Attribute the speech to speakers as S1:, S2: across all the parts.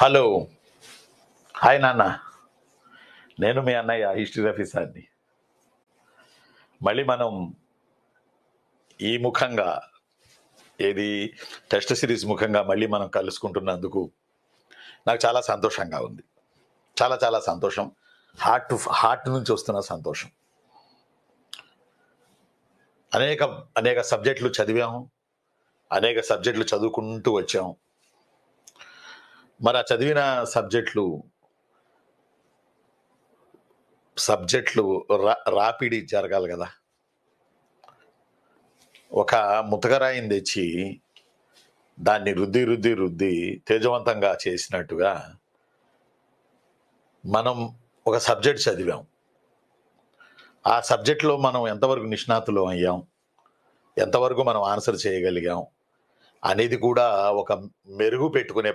S1: Hello. Hi నాన్న. నేను మీ అన్నయ్య హిస్టరీ రఫీ సార్ని. మళ్ళీ మనం ఈ ముఖంగా ఏది టెస్ట్ సిరీస్ ముఖంగా మళ్ళీ మనం కలుసుకుంటున్నందుకు నాకు చాలా సంతోషంగా ఉంది. చాలా చాలా సంతోషం. హార్ట్ టు హార్ట్ నుంచి వస్తున్న సంతోషం. అనేక అనేక సబ్జెక్టులు చదివాము, అనేక సబ్జెక్టులు చదువుకుంటూ వచ్చాం. మరి ఆ చదివిన సబ్జెక్టులు రాపిడి జరగాలి కదా. ఒక ముతకరాయిని తెచ్చి దాన్ని రుద్ది రుద్ది రుద్ది తేజవంతంగా చేసినట్టుగా మనం ఒక సబ్జెక్ట్ చదివాం. ఆ సబ్జెక్ట్లో మనం ఎంతవరకు నిష్ణాతులు అయ్యాం, ఎంతవరకు మనం ఆన్సర్ చేయగలిగాం అనేది కూడా ఒక మెరుగు పెట్టుకునే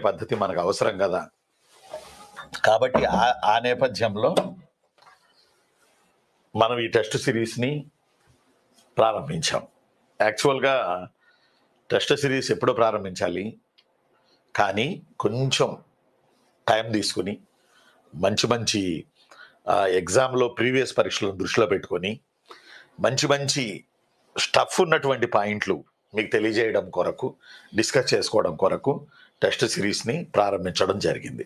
S1: పద్ధతి మనకు అవసరం కదా. కాబట్టి ఆ నేపథ్యంలో మనం ఈ టెస్ట్ సిరీస్ని ప్రారంభించాం. యాక్చువల్గా టెస్ట్ సిరీస్ ఎప్పుడో ప్రారంభించాలి, కానీ కొంచెం టైం తీసుకుని మంచి ఎగ్జామ్లో ప్రీవియస్ పరీక్షలను దృష్టిలో పెట్టుకొని మంచి స్టఫ్ ఉన్నటువంటి పాయింట్లు మీకు తెలియజేయడం కొరకు, డిస్కస్ చేసుకోవడం కొరకు టెస్ట్ సిరీస్ని ప్రారంభించడం జరిగింది.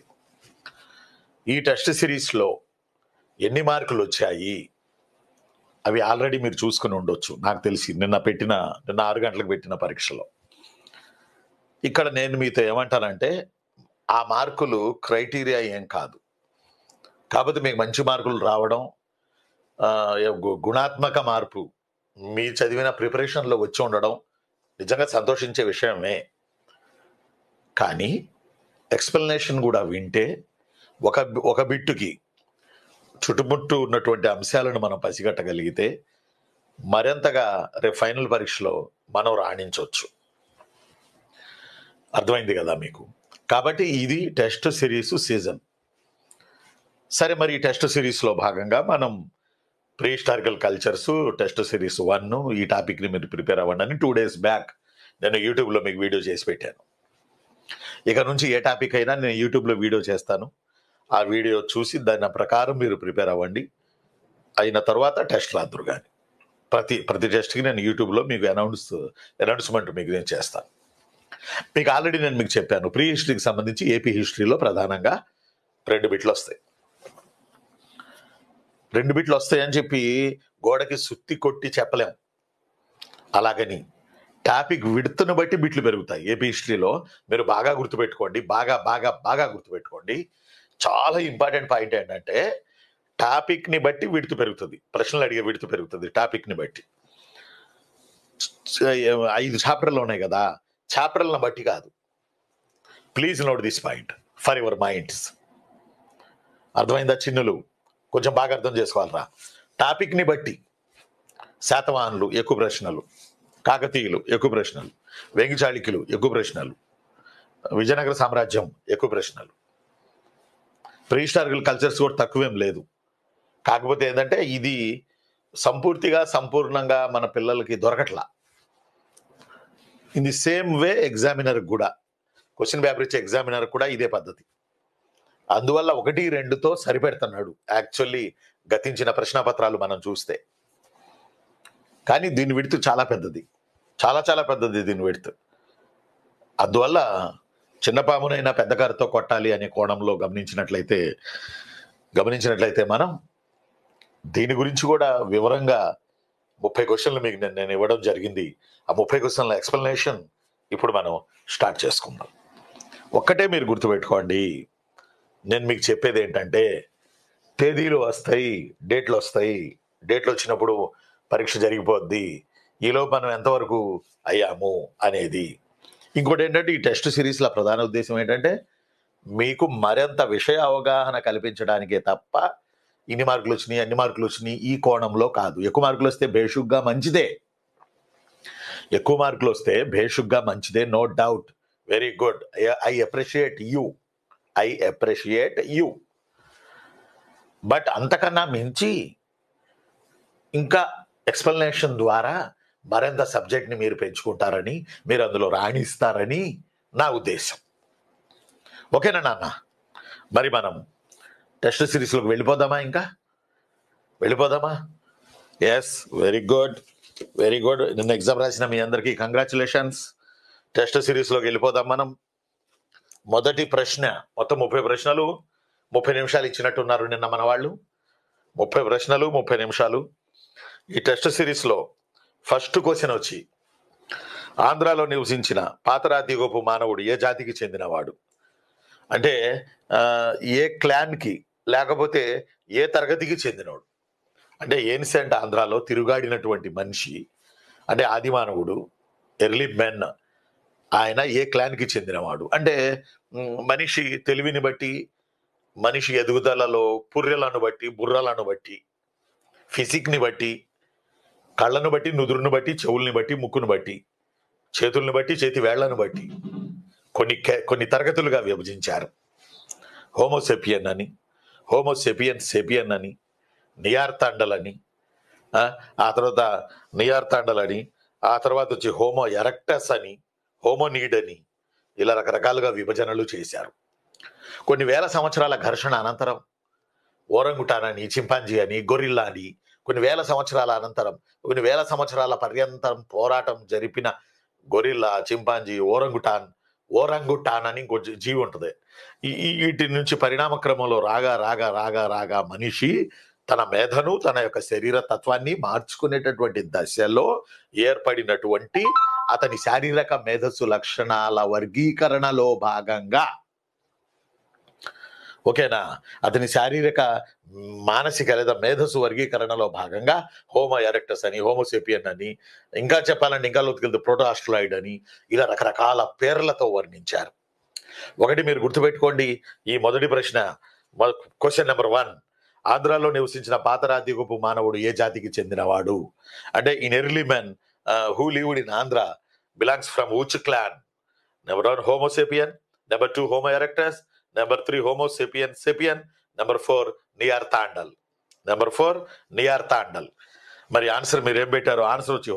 S1: ఈ టెస్ట్ సిరీస్లో ఎన్ని మార్కులు వచ్చాయి అవి ఆల్రెడీ మీరు చూసుకుని ఉండొచ్చు, నాకు తెలిసి నిన్న 6 గంటలకు పెట్టిన పరీక్షలో. ఇక్కడ నేను మీతో ఏమంటానంటే, ఆ మార్కులు క్రైటీరియా ఏం కాదు. కాకపోతే మీకు మంచి మార్కులు రావడం, గుణాత్మక మార్పు మీ చదివిన ప్రిపరేషన్లో వచ్చి ఉండడం నిజంగా సంతోషించే విషయమే. కానీ ఎక్స్ప్లెనేషన్ కూడా వింటే ఒక బిట్టుకి చుట్టుముట్టు ఉన్నటువంటి అంశాలను మనం పసిగట్టగలిగితే మరింతగా రేపు ఫైనల్ పరీక్షలో మనం రాణించవచ్చు. అర్థమైంది కదా మీకు. కాబట్టి ఇది టెస్ట్ సిరీస్ సీజన్. సరే, మరి ఈ టెస్ట్ సిరీస్లో భాగంగా మనం pre historical cultures test series 1 ఈ టాపిక్ని మీరు ప్రిపేర్ అవ్వండి అని 2 days బ్యాక్ నేను యూట్యూబ్లో మీకు వీడియో చేసి పెట్టాను. ఇక నుంచి ఏ టాపిక్ అయినా నేను యూట్యూబ్లో వీడియో చేస్తాను. ఆ వీడియో చూసి దాని ప్రకారం మీరు ప్రిపేర్ అవ్వండి. అయిన తర్వాత టెస్ట్ రాదురు. కానీ ప్రతి టెస్ట్కి నేను యూట్యూబ్లో మీకు అనౌన్స్మెంట్ మీకు నేను చేస్తాను. మీకు ఆల్రెడీ నేను మీకు చెప్పాను, ప్రీ హిస్టరీకి సంబంధించి ఏపీ హిస్టరీలో ప్రధానంగా 2 బిట్లు వస్తాయి. 2 బిట్లు వస్తాయని చెప్పి గోడకి సుత్తి కొట్టి చెప్పలేం. అలాగని టాపిక్ విడుతును బట్టి బిట్లు పెరుగుతాయి ఏపీ హిస్టరీలో. మీరు బాగా గుర్తుపెట్టుకోండి, బాగా గుర్తుపెట్టుకోండి. చాలా ఇంపార్టెంట్ పాయింట్ ఏంటంటే, టాపిక్ని బట్టి విడుతు పెరుగుతుంది, ప్రశ్నలు అడిగే విడుతు పెరుగుతుంది టాపిక్ని బట్టి. 5 చాప్టర్లు ఉన్నాయి కదా, చాప్టర్లను బట్టి కాదు. Please note this point for your minds. అర్థమైందా చిన్నులు? కొంచెం బాగా అర్థం చేసుకోవాలరా. టాపిక్ని బట్టి శాతవాహనులు ఎక్కువ ప్రశ్నలు, కాకతీయులు ఎక్కువ ప్రశ్నలు, వేంగి చాళుక్యులు ఎక్కువ ప్రశ్నలు, విజయనగర సామ్రాజ్యం ఎక్కువ ప్రశ్నలు. ప్రీ హిస్టారికల్ కల్చర్స్ కూడా తక్కువేం లేదు. కాకపోతే ఏంటంటే ఇది సంపూర్ణంగా మన పిల్లలకి దొరకట్లా. In the same way examiner కూడా, క్వశ్చన్ పేపర్ ఇచ్చే ఎగ్జామినర్ కూడా ఇదే పద్ధతి. అందువల్ల 1-2తో సరిపెడుతున్నాడు యాక్చువల్లీ గతించిన ప్రశ్నపత్రాలు మనం చూస్తే. కానీ దీని విడుతు చాలా పెద్దది, చాలా పెద్దది దీని విడుతు. అందువల్ల చిన్న పామునైనా పెద్ద కారుతో కొట్టాలి అనే కోణంలో గమనించినట్లయితే మనం దీని గురించి కూడా వివరంగా 30 క్వశ్చన్లు మీకు నేను ఇవ్వడం జరిగింది. ఆ 30 క్వశ్చన్ల ఎక్స్ప్లెనేషన్ ఇప్పుడు మనం స్టార్ట్ చేసుకుందాం. ఒక్కటే మీరు గుర్తుపెట్టుకోండి, నేను మీకు చెప్పేది ఏంటంటే, తేదీలు వస్తాయి, డేట్లు వస్తాయి. డేట్లు వచ్చినప్పుడు పరీక్ష జరిగిపోద్ది. ఈలోపు మనం ఎంతవరకు అయ్యాము అనేది. ఇంకోటి ఏంటంటే, ఈ టెస్ట్ సిరీస్ల ప్రధాన ఉద్దేశం ఏంటంటే, మీకు మరింత విషయ అవగాహన కల్పించడానికే తప్ప ఇన్ని మార్కులు వచ్చినాయి, అన్ని మార్కులు వచ్చినాయి ఈ కోణంలో కాదు. ఎక్కువ మార్కులు వస్తే బేషుగ్గా మంచిదే, no doubt. Very good. I appreciate you. But అంతకన్నా మించి ఇంకా ఎక్స్ప్లెనేషన్ ద్వారా మరింత సబ్జెక్ట్ని మీరు పెంచుకుంటారని, మీరు అందులో రాణిస్తారని నా ఉద్దేశం. ఓకేనా నాన్న? మరి మనం టెస్ట్ సిరీస్లోకి వెళ్ళిపోదామా? ఇంకా వెళ్ళిపోదామా? Yes, very good, very good. నిన్న ఎగ్జామ్ రాసిన మీ అందరికీ కంగ్రాచులేషన్స్. టెస్ట్ సిరీస్లోకి వెళ్ళిపోదాం మనం. మొదటి ప్రశ్న, మొత్తం 30 ప్రశ్నలు, 30 నిమిషాలు ఇచ్చినట్టున్నారు నిన్న మన వాళ్ళు. 30 ప్రశ్నలు, 30 నిమిషాలు. ఈ టెస్ట్ సిరీస్లో ఫస్ట్ క్వశ్చన్ వచ్చి, ఆంధ్రాలో నివసించిన పాతరాతిగోపు మానవుడు ఏ జాతికి చెందినవాడు? అంటే ఏ క్లాన్కి లేకపోతే ఏ తరగతికి చెందినవాడు. అంటే ఏన్సెంట్ ఆంధ్రాలో తిరుగాడినటువంటి మనిషి, అంటే ఆదిమానవుడు, ఎర్లీ మెన్, ఆయన ఏ క్లాన్కి చెందినవాడు. అంటే మనిషి తెలివిని బట్టి, మనిషి ఎదుగుదలలో పుర్రెలను బట్టి, బుర్రలను బట్టి, ఫిజిక్ని బట్టి, కళ్ళను బట్టి, నుదురుని బట్టి, చెవుల్ని బట్టి, ముక్కును బట్టి, చేతుల్ని బట్టి, చేతి వేళ్లను బట్టి కొన్ని తరగతులుగా విభజించారు. హోమోసెపియన్ అని, హోమోసెపియన్ అని, నియార్తాండల్ అని, ఆ తర్వాత నియార్తాండల్ అని, ఆ తర్వాత వచ్చి హోమో ఎరెక్టస్ అని, హోమోనీడ్ అని, ఇలా రకరకాలుగా విభజనలు చేశారు. కొన్ని వేల సంవత్సరాల ఘర్షణ అనంతరం ఓరంగుటాన్ అని, చింపాంజీ అని, గొరిల్లా అని, కొన్ని వేల సంవత్సరాల అనంతరం, కొన్ని వేల సంవత్సరాల పర్యంతం పోరాటం జరిపిన గొరిల్లా, చింపాంజీ, ఓరంగుటాన్ అని ఇంకో జీవి ఉంటుంది. వీటి నుంచి పరిణామ క్రమంలో రాగా రాగా రాగా రాగా మనిషి తన మేధను, తన యొక్క శరీర తత్వాన్ని మార్చుకునేటటువంటి దశలో ఏర్పడినటువంటి అతని శారీరక మేధస్సు లక్షణాల వర్గీకరణలో భాగంగా, ఓకేనా, అతని శారీరక మానసిక లేదా మేధస్సు వర్గీకరణలో భాగంగా హోమో ఎరెక్టస్ అని, హోమోసెపియన్ అని, ఇంకా చెప్పాలంటే ఇంకా లోతుకెళ్తే ప్రోటోఆస్ట్రాయిడ్ అని, ఇలా రకరకాల పేర్లతో వర్ణించారు. ఒకటి మీరు గుర్తుపెట్టుకోండి, ఈ మొదటి ప్రశ్న, క్వశ్చన్ నెంబర్ 1, ఆంధ్రాలో నివసించిన పాతరాతిగోపు మానవుడు ఏ జాతికి చెందినవాడు? అంటే in early men who lived in Andhra belongs from which clan? Number 1 homo sapien, number 2 homo erectus, number 3 homo sapien, number 4 నియార్తాండల్. మరి ఆన్సర్ మీరు ఏం పెట్టారు? ఆన్సర్ వచ్చి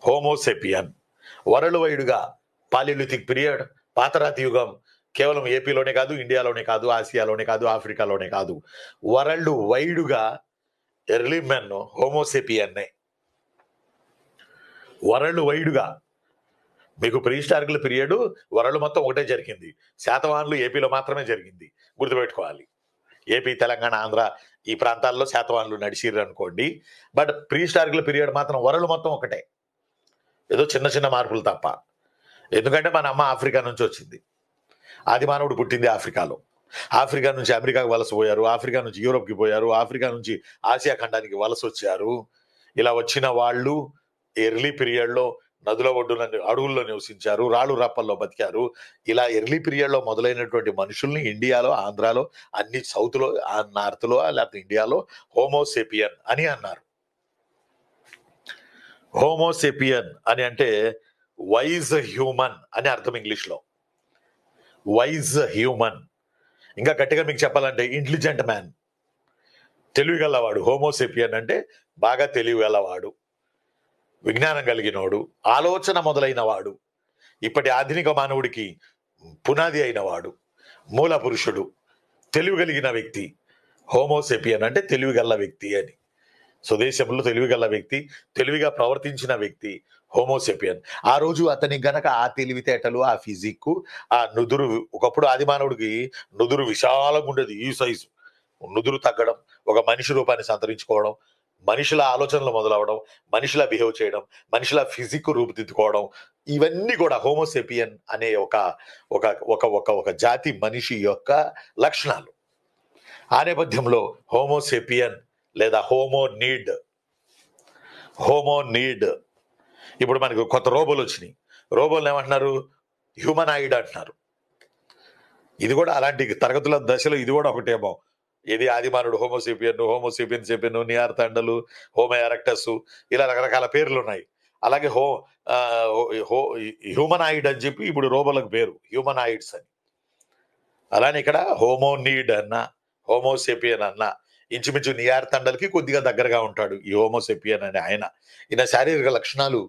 S1: హోమోసెపియన్. వరల్డ్ వైడ్గా పాలిలిథిక్ పీరియడ్, పాతరాతి యుగం కేవలం ఏపీలోనే కాదు, ఇండియాలోనే కాదు, ఆసియాలోనే కాదు, ఆఫ్రికాలోనే కాదు, వరల్డ్ వైడ్గా ఎర్లీ మెన్ హోమోసెపియన్నే. వరల్డ్ వైడ్గా మీకు ప్రీహిస్టారికల్ పీరియడ్ వరల్డ్ మొత్తం ఒకటే జరిగింది, శాతవాహనులు ఏపీలో మాత్రమే జరిగింది, గుర్తుపెట్టుకోవాలి. ఏపీ, తెలంగాణ, ఆంధ్ర ఈ ప్రాంతాల్లో శాతవాహనులు నడిచిర్రు అనుకోండి, బట్ ప్రీహిస్టారికల్ పీరియడ్ మాత్రం వరల్డ్ మొత్తం ఒకటే, ఏదో చిన్న చిన్న మార్పులు తప్ప. ఎందుకంటే మన అమ్మ ఆఫ్రికా నుంచి వచ్చింది, ఆది మానవుడు పుట్టింది ఆఫ్రికాలో, ఆఫ్రికా నుంచి అమెరికాకు వలస పోయారు, ఆఫ్రికా నుంచి యూరోప్కి పోయారు, ఆఫ్రికా నుంచి ఆసియా ఖండానికి వలస వచ్చారు. ఇలా వచ్చిన వాళ్ళు ఎర్లీ పీరియడ్లో నదుల ఒడ్డున, అడవుల్లో నివసించారు, రాళ్ళు రప్పల్లో బతికారు. ఇలా ఎర్లీ పీరియడ్లో మొదలైనటువంటి మనుషుల్ని ఇండియాలో, ఆంధ్రాలో, అన్ని సౌత్లో, నార్త్లో, లేకపోతే ఇండియాలో హోమోసెపియన్ అని అన్నారు. హోమోసెపియన్ అని అంటే వైజ్ హ్యూమన్ అని అర్థం ఇంగ్లీష్లో, వైజ్ హ్యూమన్. ఇంకా గట్టిగా మీకు చెప్పాలంటే ఇంటెలిజెంట్ మ్యాన్, తెలివిగలవాడు. హోమోసెపియన్ అంటే బాగా తెలివిగలవాడు, విజ్ఞానం కలిగినవాడు, ఆలోచన మొదలైన వాడు, ఇప్పటి ఆధునిక మానవుడికి పునాది అయినవాడు, మూల పురుషుడు, తెలివిగలిగిన వ్యక్తి. హోమోసెపియన్ అంటే తెలివిగల వ్యక్తి అని. స్వదేశంలో తెలివిగల వ్యక్తి, తెలివిగా ప్రవర్తించిన వ్యక్తి హోమోసెపియన్. ఆ రోజు అతని గనక ఆ తెలివితేటలు, ఆ ఫిజిక్, ఆ నుదురు, ఒకప్పుడు ఆది మానవుడికి నుదురు విశాలంగా ఉండేది, ఈ సైజు, నుదురు తగ్గడం, ఒక మనిషి రూపాన్ని సంతరించుకోవడం, మనుషుల ఆలోచనలు మొదలవడం, మనిషిలా బిహేవ్ చేయడం, మనిషిలా ఫిజిక్ రూపుదిద్దుకోవడం, ఇవన్నీ కూడా హోమోసెపియన్ అనే ఒక ఒక ఒక ఒక ఒక జాతి మనిషి యొక్క లక్షణాలు. ఆ నేపథ్యంలో హోమోసెపియన్ లేదా హోమోనీడ్, ఇప్పుడు మనకు కొత్త రోబోలు వచ్చినాయి. రోబోలు ఏమంటున్నారు? హ్యూమనాయిడ్ అంటున్నారు. ఇది కూడా అలాంటి తరగతుల దశలో ఇది కూడా ఒకటేమో. ఇది ఆదిమానుడు హోమోసెపియన్, నియార్తాండలు, హోమో ఎరెక్టస్, ఇలా రకరకాల పేర్లు ఉన్నాయి. అలాగే హ్యూమనాయిడ్ అని చెప్పి ఇప్పుడు రోబోలకు పేరు హ్యూమనాయిడ్స్ అని. అలానే ఇక్కడ హోమోనీడ్ అన్న, హోమోసెపియన్ అన్న ఇంచుమించు నియార్తాండల్కి కొద్దిగా దగ్గరగా ఉంటాడు ఈ హోమోసెపియన్ అనే ఆయన. ఈయన శారీరక లక్షణాలు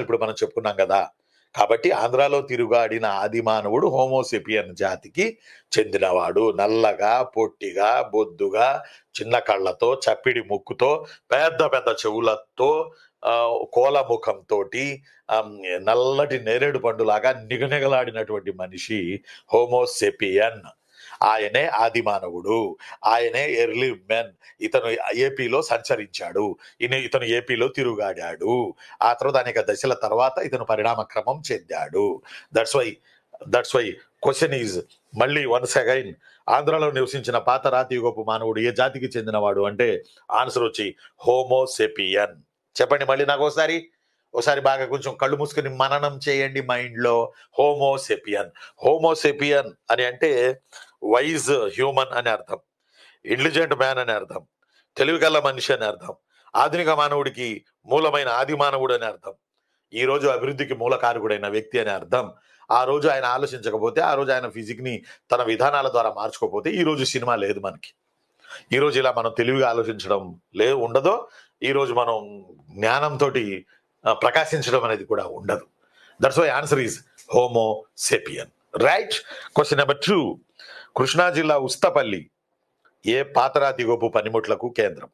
S1: ఇప్పుడు మనం చెప్పుకున్నాం కదా. కాబట్టి ఆంధ్రాలో తిరుగాడిన ఆది మానవుడు హోమోసెపియన్ జాతికి చెందినవాడు. నల్లగా, పొట్టిగా, బొద్దుగా, చిన్న కళ్ళతో, చప్పిడి ముక్కుతో, పెద్ద పెద్ద చెవులతో, కోల ముఖంతో, నల్లటి నేరేడు పండులాగా నిగనిగలాడినటువంటి మనిషి హోమోసెపియన్. ఆయనే ఆది మానవుడు, ఆయనే ఎర్లీ మెన్. ఇతను ఏపీలో సంచరించాడు, ఇతను ఏపీలో తిరుగాడాడు. ఆ తర్వాత అనేక దశల తర్వాత ఇతను పరిణామ క్రమం చెందాడు. దట్స్ వై క్వశ్చన్ ఈజ్ మళ్ళీ వన్స్ అగైన్, ఆంధ్రలో నివసించిన పాత రాతి యుగపు మానవుడు ఏ జాతికి చెందినవాడు అంటే ఆన్సర్ వచ్చి హోమోసెపియన్. చెప్పండి మళ్ళీ నాకు ఒకసారి బాగా కొంచెం కళ్ళు మూసుకుని మననం చేయండి మైండ్లో. హోమోసెపియన్. హోమోసెపియన్ అని అంటే వైజ్ హ్యూమన్ అని అర్థం, ఇంటెలిజెంట్ మ్యాన్ అని అర్థం, తెలివిగల మనిషి అని అర్థం, ఆధునిక మానవుడికి మూలమైన ఆది మానవుడు అని అర్థం, ఈ రోజు అభివృద్ధికి మూలకారకుడైన వ్యక్తి అని అర్థం. ఆ రోజు ఆయన ఆలోచించకపోతే, ఆ రోజు ఆయన ఫిజిక్ని తన విధానాల ద్వారా మార్చుకోకపోతే ఈ రోజు సినిమా లేదు మనకి. ఈ రోజు ఇలా మనం తెలివిగా ఆలోచించడం ఉండదో, ఈ రోజు మనం జ్ఞానంతో ప్రకాశించడం అనేది కూడా ఉండదు. That's why answer is homo sapien. Right. Question number 2. Krishna జిల్లా ఉస్తపల్లి ఏ పాతరాతి యుగపు పనిముట్లకు కేంద్రం?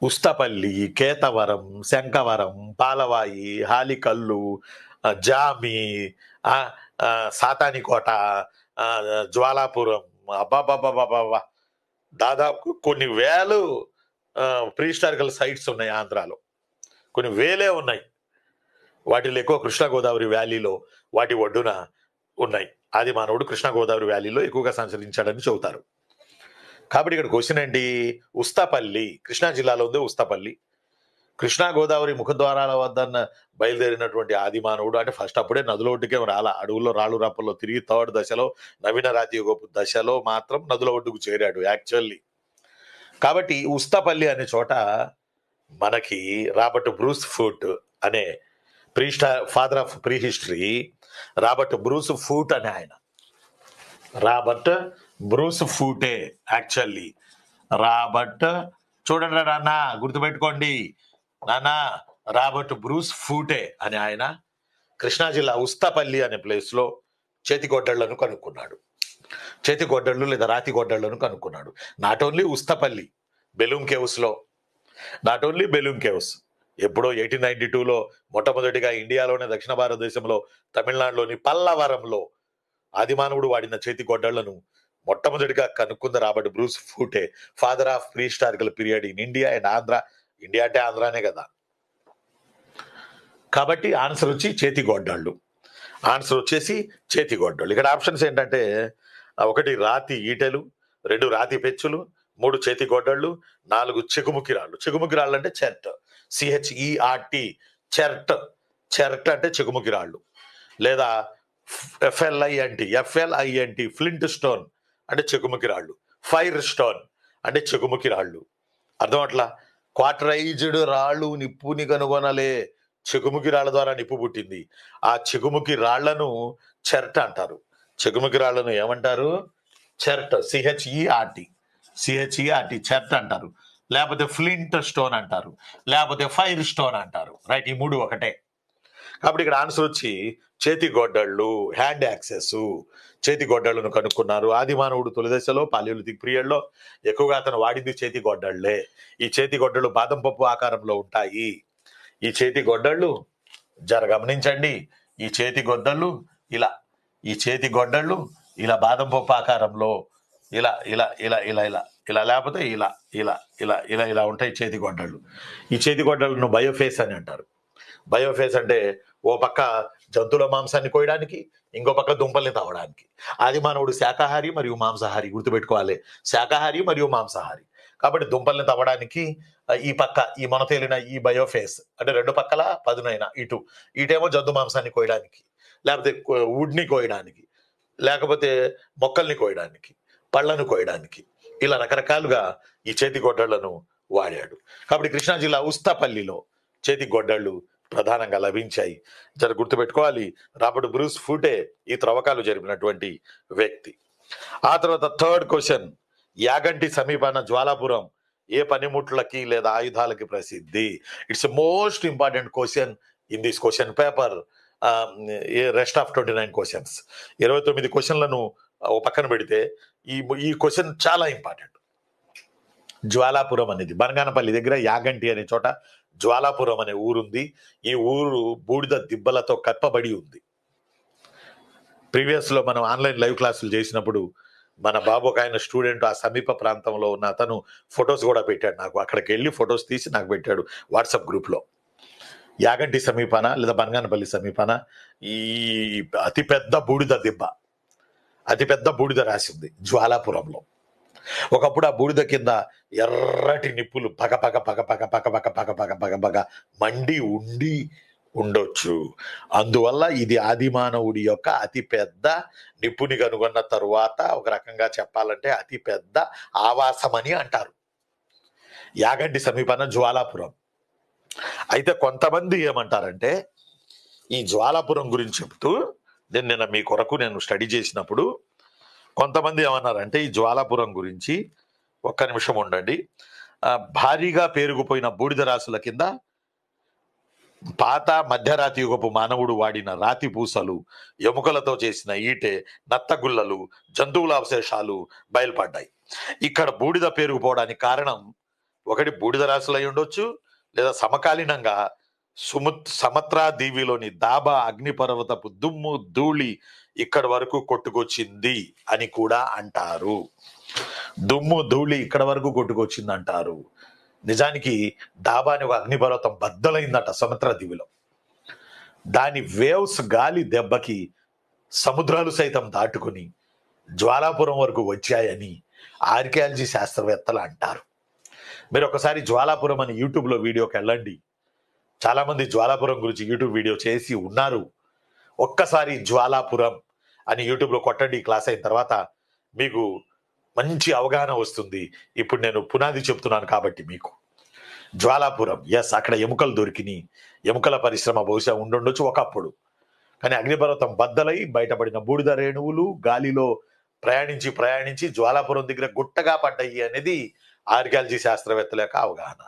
S1: ఉస్తపల్లి, కేతవరం, శంఖవరం, పాలవాయి, హాలికల్లు, జామి, సాతానికోట, జ్వాలాపురం, అబ్బాబాబాబాబా, దాదాపు కొన్ని వేలు ప్రీహిస్టారికల్ సైట్స్ ఉన్నాయి ఆంధ్రాలో. కొన్ని వేలే ఉన్నాయి. వాటిలో ఎక్కువ కృష్ణా గోదావరి వ్యాలీలో, వాటి ఒడ్డున ఉన్నాయి. ఆది మానవుడు కృష్ణా గోదావరి వ్యాలీలో ఎక్కువగా సంచరించాడని చెబుతారు. కాబట్టి ఇక్కడ క్వశ్చన్ ఏంటి? ఉస్తపల్లి కృష్ణా జిల్లాలో ఉంది. ఉస్తపల్లి కృష్ణా గోదావరి ముఖద్వారాల వద్ద బయలుదేరినటువంటి ఆది మానవుడు. అంటే ఫస్ట్ అప్పుడే నదుల ఒడ్డుకే అడవుల్లో రాళ్ళు రప్పల్లో తిరిగి థర్డ్ దశలో, నవీన రాతి యుగపు దశలో మాత్రం నదుల ఒడ్డుకు చేరాడు యాక్చువల్లీ. కాబట్టి ఉస్తపల్లి అనే చోట మనకి రాబర్ట్ బ్రూస్ ఫూట్ అనే father of pre history, Robert Bruce Foote అనే ఆయన, రాబర్ట్ బ్రూస్ ఫూటే యాక్చువల్లీ. రాబర్ట్, చూడండి నాన్న, గుర్తుపెట్టుకోండి నాన్న, రాబర్ట్ బ్రూస్ ఫూటే అనే ఆయన కృష్ణా జిల్లా ఉస్తపల్లి అనే ప్లేస్లో చేతి గొడ్డళ్లను కనుక్కున్నాడు. చేతి గొడ్డళ్ళు లేదా రాతి గొడ్డళ్లను కనుక్కున్నాడు. నాట్ ఓన్లీ ఉస్తపల్లి, బెలూమ్ కేవ్స్లో, నాట్ ఓన్లీ బెలూమ్ కేవ్స్, ఎప్పుడో 1892లో మొట్టమొదటిగా ఇండియాలోనే దక్షిణ భారతదేశంలో తమిళనాడులోని పల్లవరంలో ఆదిమానవుడు వాడిన చేతి గొడ్డళ్లను మొట్టమొదటిగా కనుక్కుంది Robert Bruce Foote, father of pre historical period in India and Andhra. India అంటే ఆంధ్రానే కదా. కాబట్టి ఆన్సర్ వచ్చి చేతి గొడ్డళ్ళు. ఆన్సర్ వచ్చేసి చేతి గొడ్డళ్ళు. ఇక్కడ ఆప్షన్స్ ఏంటంటే 1 రాతి ఈటెలు, 2 రాతి పెచ్చులు, 3 చేతి గొడ్డళ్ళు, 4 చెకుముకి రాళ్ళు. చెకుముకి రాళ్ళు అంటే చెర్ట్, CHERT, చెర్ట్ అంటే చెకుముకి రాళ్ళు. లేదా FLINT ఫ్లింట్ స్టోన్ అంటే చెకుముకి రాళ్ళు. ఫైర్ స్టోన్ అంటే చెకుముకి రాళ్ళు. అర్థం అట్లా. క్వార్టరైజ్డ్ రాళ్ళు నిప్పుని కనుగొనలే, చెకుముకి రాళ్ల ద్వారా నిప్పు పుట్టింది. ఆ చెకుముకి రాళ్లను చెర్ట్ అంటారు. చెకుముకి రాళ్లను ఏమంటారు? చెర్ట్, CHERT చెర్ట్ అంటారు. లేకపోతే ఫ్లింట్ స్టోన్ అంటారు, లేకపోతే ఫైర్ స్టోన్ అంటారు. రైట్, ఈ 3 ఒకటే. కాబట్టి ఇక్కడ ఆన్సర్ వచ్చి చేతి గొడ్డళ్ళు, హ్యాండ్ యాక్సెస్, చేతి గొడ్డళ్ళను కనుక్కున్నారు. ఆది మానవుడు తొలి దశలో పాలియోలిథిక్ పీరియడ్లో ఎక్కువగా అతను వాడింది చేతి గొడ్డళ్లే. ఈ చేతి గొడ్డళ్ళు బాదం పప్పు ఆకారంలో ఉంటాయి. ఈ చేతి గొడ్డళ్ళు గమనించండి, ఈ చేతి గొడ్డళ్ళు ఇలా, ఈ చేతి గొడ్డళ్ళు ఇలా బాదం పప్పు ఆకారంలో ఇలా ఇలా ఇలా ఇలా ఇలా ఇలా లేకపోతే ఇలా ఇలా ఇలా ఇలా ఇలా ఉంటాయి చేతి గొడ్డళ్ళు. ఈ చేతి గొడ్డళ్ళను బయోఫేస్ అని అంటారు. బయోఫేస్ అంటే ఓ పక్క జంతువుల మాంసాన్ని కోయడానికి, ఇంకో పక్క దుంపల్ని తవ్వడానికి. ఆది మానవుడు శాకాహారి మరియు మాంసాహారి, గుర్తుపెట్టుకోవాలి, శాకాహారి మరియు మాంసాహారి. కాబట్టి దుంపల్ని తవ్వడానికి ఈ పక్క, ఈ మొనతేలిన ఈ బయోఫేస్ అంటే 2 పక్కల పదునైన ఇటేమో జంతు మాంసాన్ని కోయడానికి, లేకపోతే వుడ్ని కోయడానికి, లేకపోతే మొక్కల్ని కోయడానికి, పళ్ళను కోయడానికి, ఇలా రకరకాలుగా ఈ చేతి గొడ్డళ్లను వాడాడు. కాబట్టి కృష్ణా జిల్లా ఉస్తపల్లిలో చేతి గొడ్డళ్ళు ప్రధానంగా లభించాయి. జర గుర్తుపెట్టుకోవాలి, రాబర్ట్ బ్రూస్ ఫూటే ఈ త్రవ్వకాలు జరిపినటువంటి వ్యక్తి. ఆ తర్వాత థర్డ్ క్వశ్చన్, యాగంటి సమీపాన జ్వాలాపురం ఏ పనిముట్లకి లేదా ఆయుధాలకి ప్రసిద్ధి? It's most important question in this question paper. Rest of 29 questions, 29 క్వశ్చన్లను ఓ పక్కన పెడితే ఈ ఈ క్వశ్చన్ చాలా ఇంపార్టెంట్. జ్వాలాపురం అనేది బనగానపల్లి దగ్గర యాగంటి అనే చోట జ్వాలాపురం అనే ఊరుంది. ఈ ఊరు బూడిద దిబ్బలతో కప్పబడి ఉంది. ప్రీవియస్ లో మనం ఆన్లైన్ లైవ్ క్లాసులు చేసినప్పుడు మన బాబు ఒక ఆయన స్టూడెంట్ ఆ సమీప ప్రాంతంలో ఉన్న అతను ఫొటోస్ కూడా పెట్టాడు నాకు. అక్కడికి వెళ్ళి ఫొటోస్ తీసి నాకు పెట్టాడు వాట్సాప్ గ్రూప్ లో. యాగంటి సమీపాన లేదా బనగానపల్లి సమీపాన ఈ అతిపెద్ద బూడిద దిబ్బ, అతిపెద్ద బూడిద రాసి ఉంది జ్వాలాపురంలో. ఒకప్పుడు ఆ బూడిద కింద ఎర్రటి నిప్పులు పగ పగ పగ పగ పగ పగ పగ పగ పగ పగ మండి ఉండి ఉండొచ్చు. అందువల్ల ఇది ఆదిమానవుడి యొక్క అతిపెద్ద, నిప్పుని కనుగొన్న తరువాత ఒక రకంగా చెప్పాలంటే అతిపెద్ద ఆవాసం అని అంటారు యాగంటి సమీపాన జ్వాలాపురం. అయితే కొంతమంది ఏమంటారంటే ఈ జ్వాలాపురం గురించి చెప్తూ నిన్న మీ కొరకు నేను స్టడీ చేసినప్పుడు కొంతమంది ఏమన్నారంటే ఈ జ్వాలాపురం గురించి, ఒక్క నిమిషం ఉండండి, భారీగా పేరుకుపోయిన బూడిద రాసుల కింద పాత మధ్యరాతి యుగపు మానవుడు వాడిన రాతి పూసలు, ఎముకలతో చేసిన ఈటె, నత్తగుల్లలు, జంతువుల అవశేషాలు బయలుపడ్డాయి. ఇక్కడ బూడిద పేరుకుపోవడానికి కారణం ఒకటి బూడిద రాసులు అయి ఉండొచ్చు, లేదా సమకాలీనంగా సమత్రా దీవిలోని దాబా అగ్నిపర్వతపు దుమ్ము ధూళి ఇక్కడి వరకు కొట్టుకొచ్చింది అని కూడా అంటారు. దుమ్ము ధూళి ఇక్కడ వరకు కొట్టుకొచ్చింది అంటారు. నిజానికి డాబా అని ఒక అగ్నిపర్వతం బద్దలైందట సముద్ర దీవిలో. దాని వేవ్స్ గాలి దెబ్బకి సముద్రాలు సైతం దాటుకుని జ్వాలాపురం వరకు వచ్చాయని ఆర్కియాలజీ శాస్త్రవేత్తలు అంటారు. మీరు ఒకసారి జ్వాలాపురం అని యూట్యూబ్లో వీడియోకి వెళ్ళండి. చాలా మంది జ్వాలాపురం గురించి యూట్యూబ్ వీడియో చేసి ఉన్నారు. ఒక్కసారి జ్వాలాపురం అని యూట్యూబ్లో కొట్టండి. క్లాస్ అయిన తర్వాత మీకు మంచి అవగాహన వస్తుంది. ఇప్పుడు నేను పునాది చెప్తున్నాను కాబట్టి మీకు జ్వాలాపురం, ఎస్, అక్కడ ఎముకలు దొరికినాయి. ఎముకల పరిశ్రమ బహుశా ఉండుండొచ్చు ఒకప్పుడు. కానీ అగ్నిపర్వతం బద్దలై బయటపడిన బూడిద రేణువులు గాలిలో ప్రయాణించి జ్వాలాపురం దగ్గర గుట్టగా పడ్డాయి అనేది ఆర్కియాలజీ శాస్త్రవేత్తల యొక్క అవగాహన.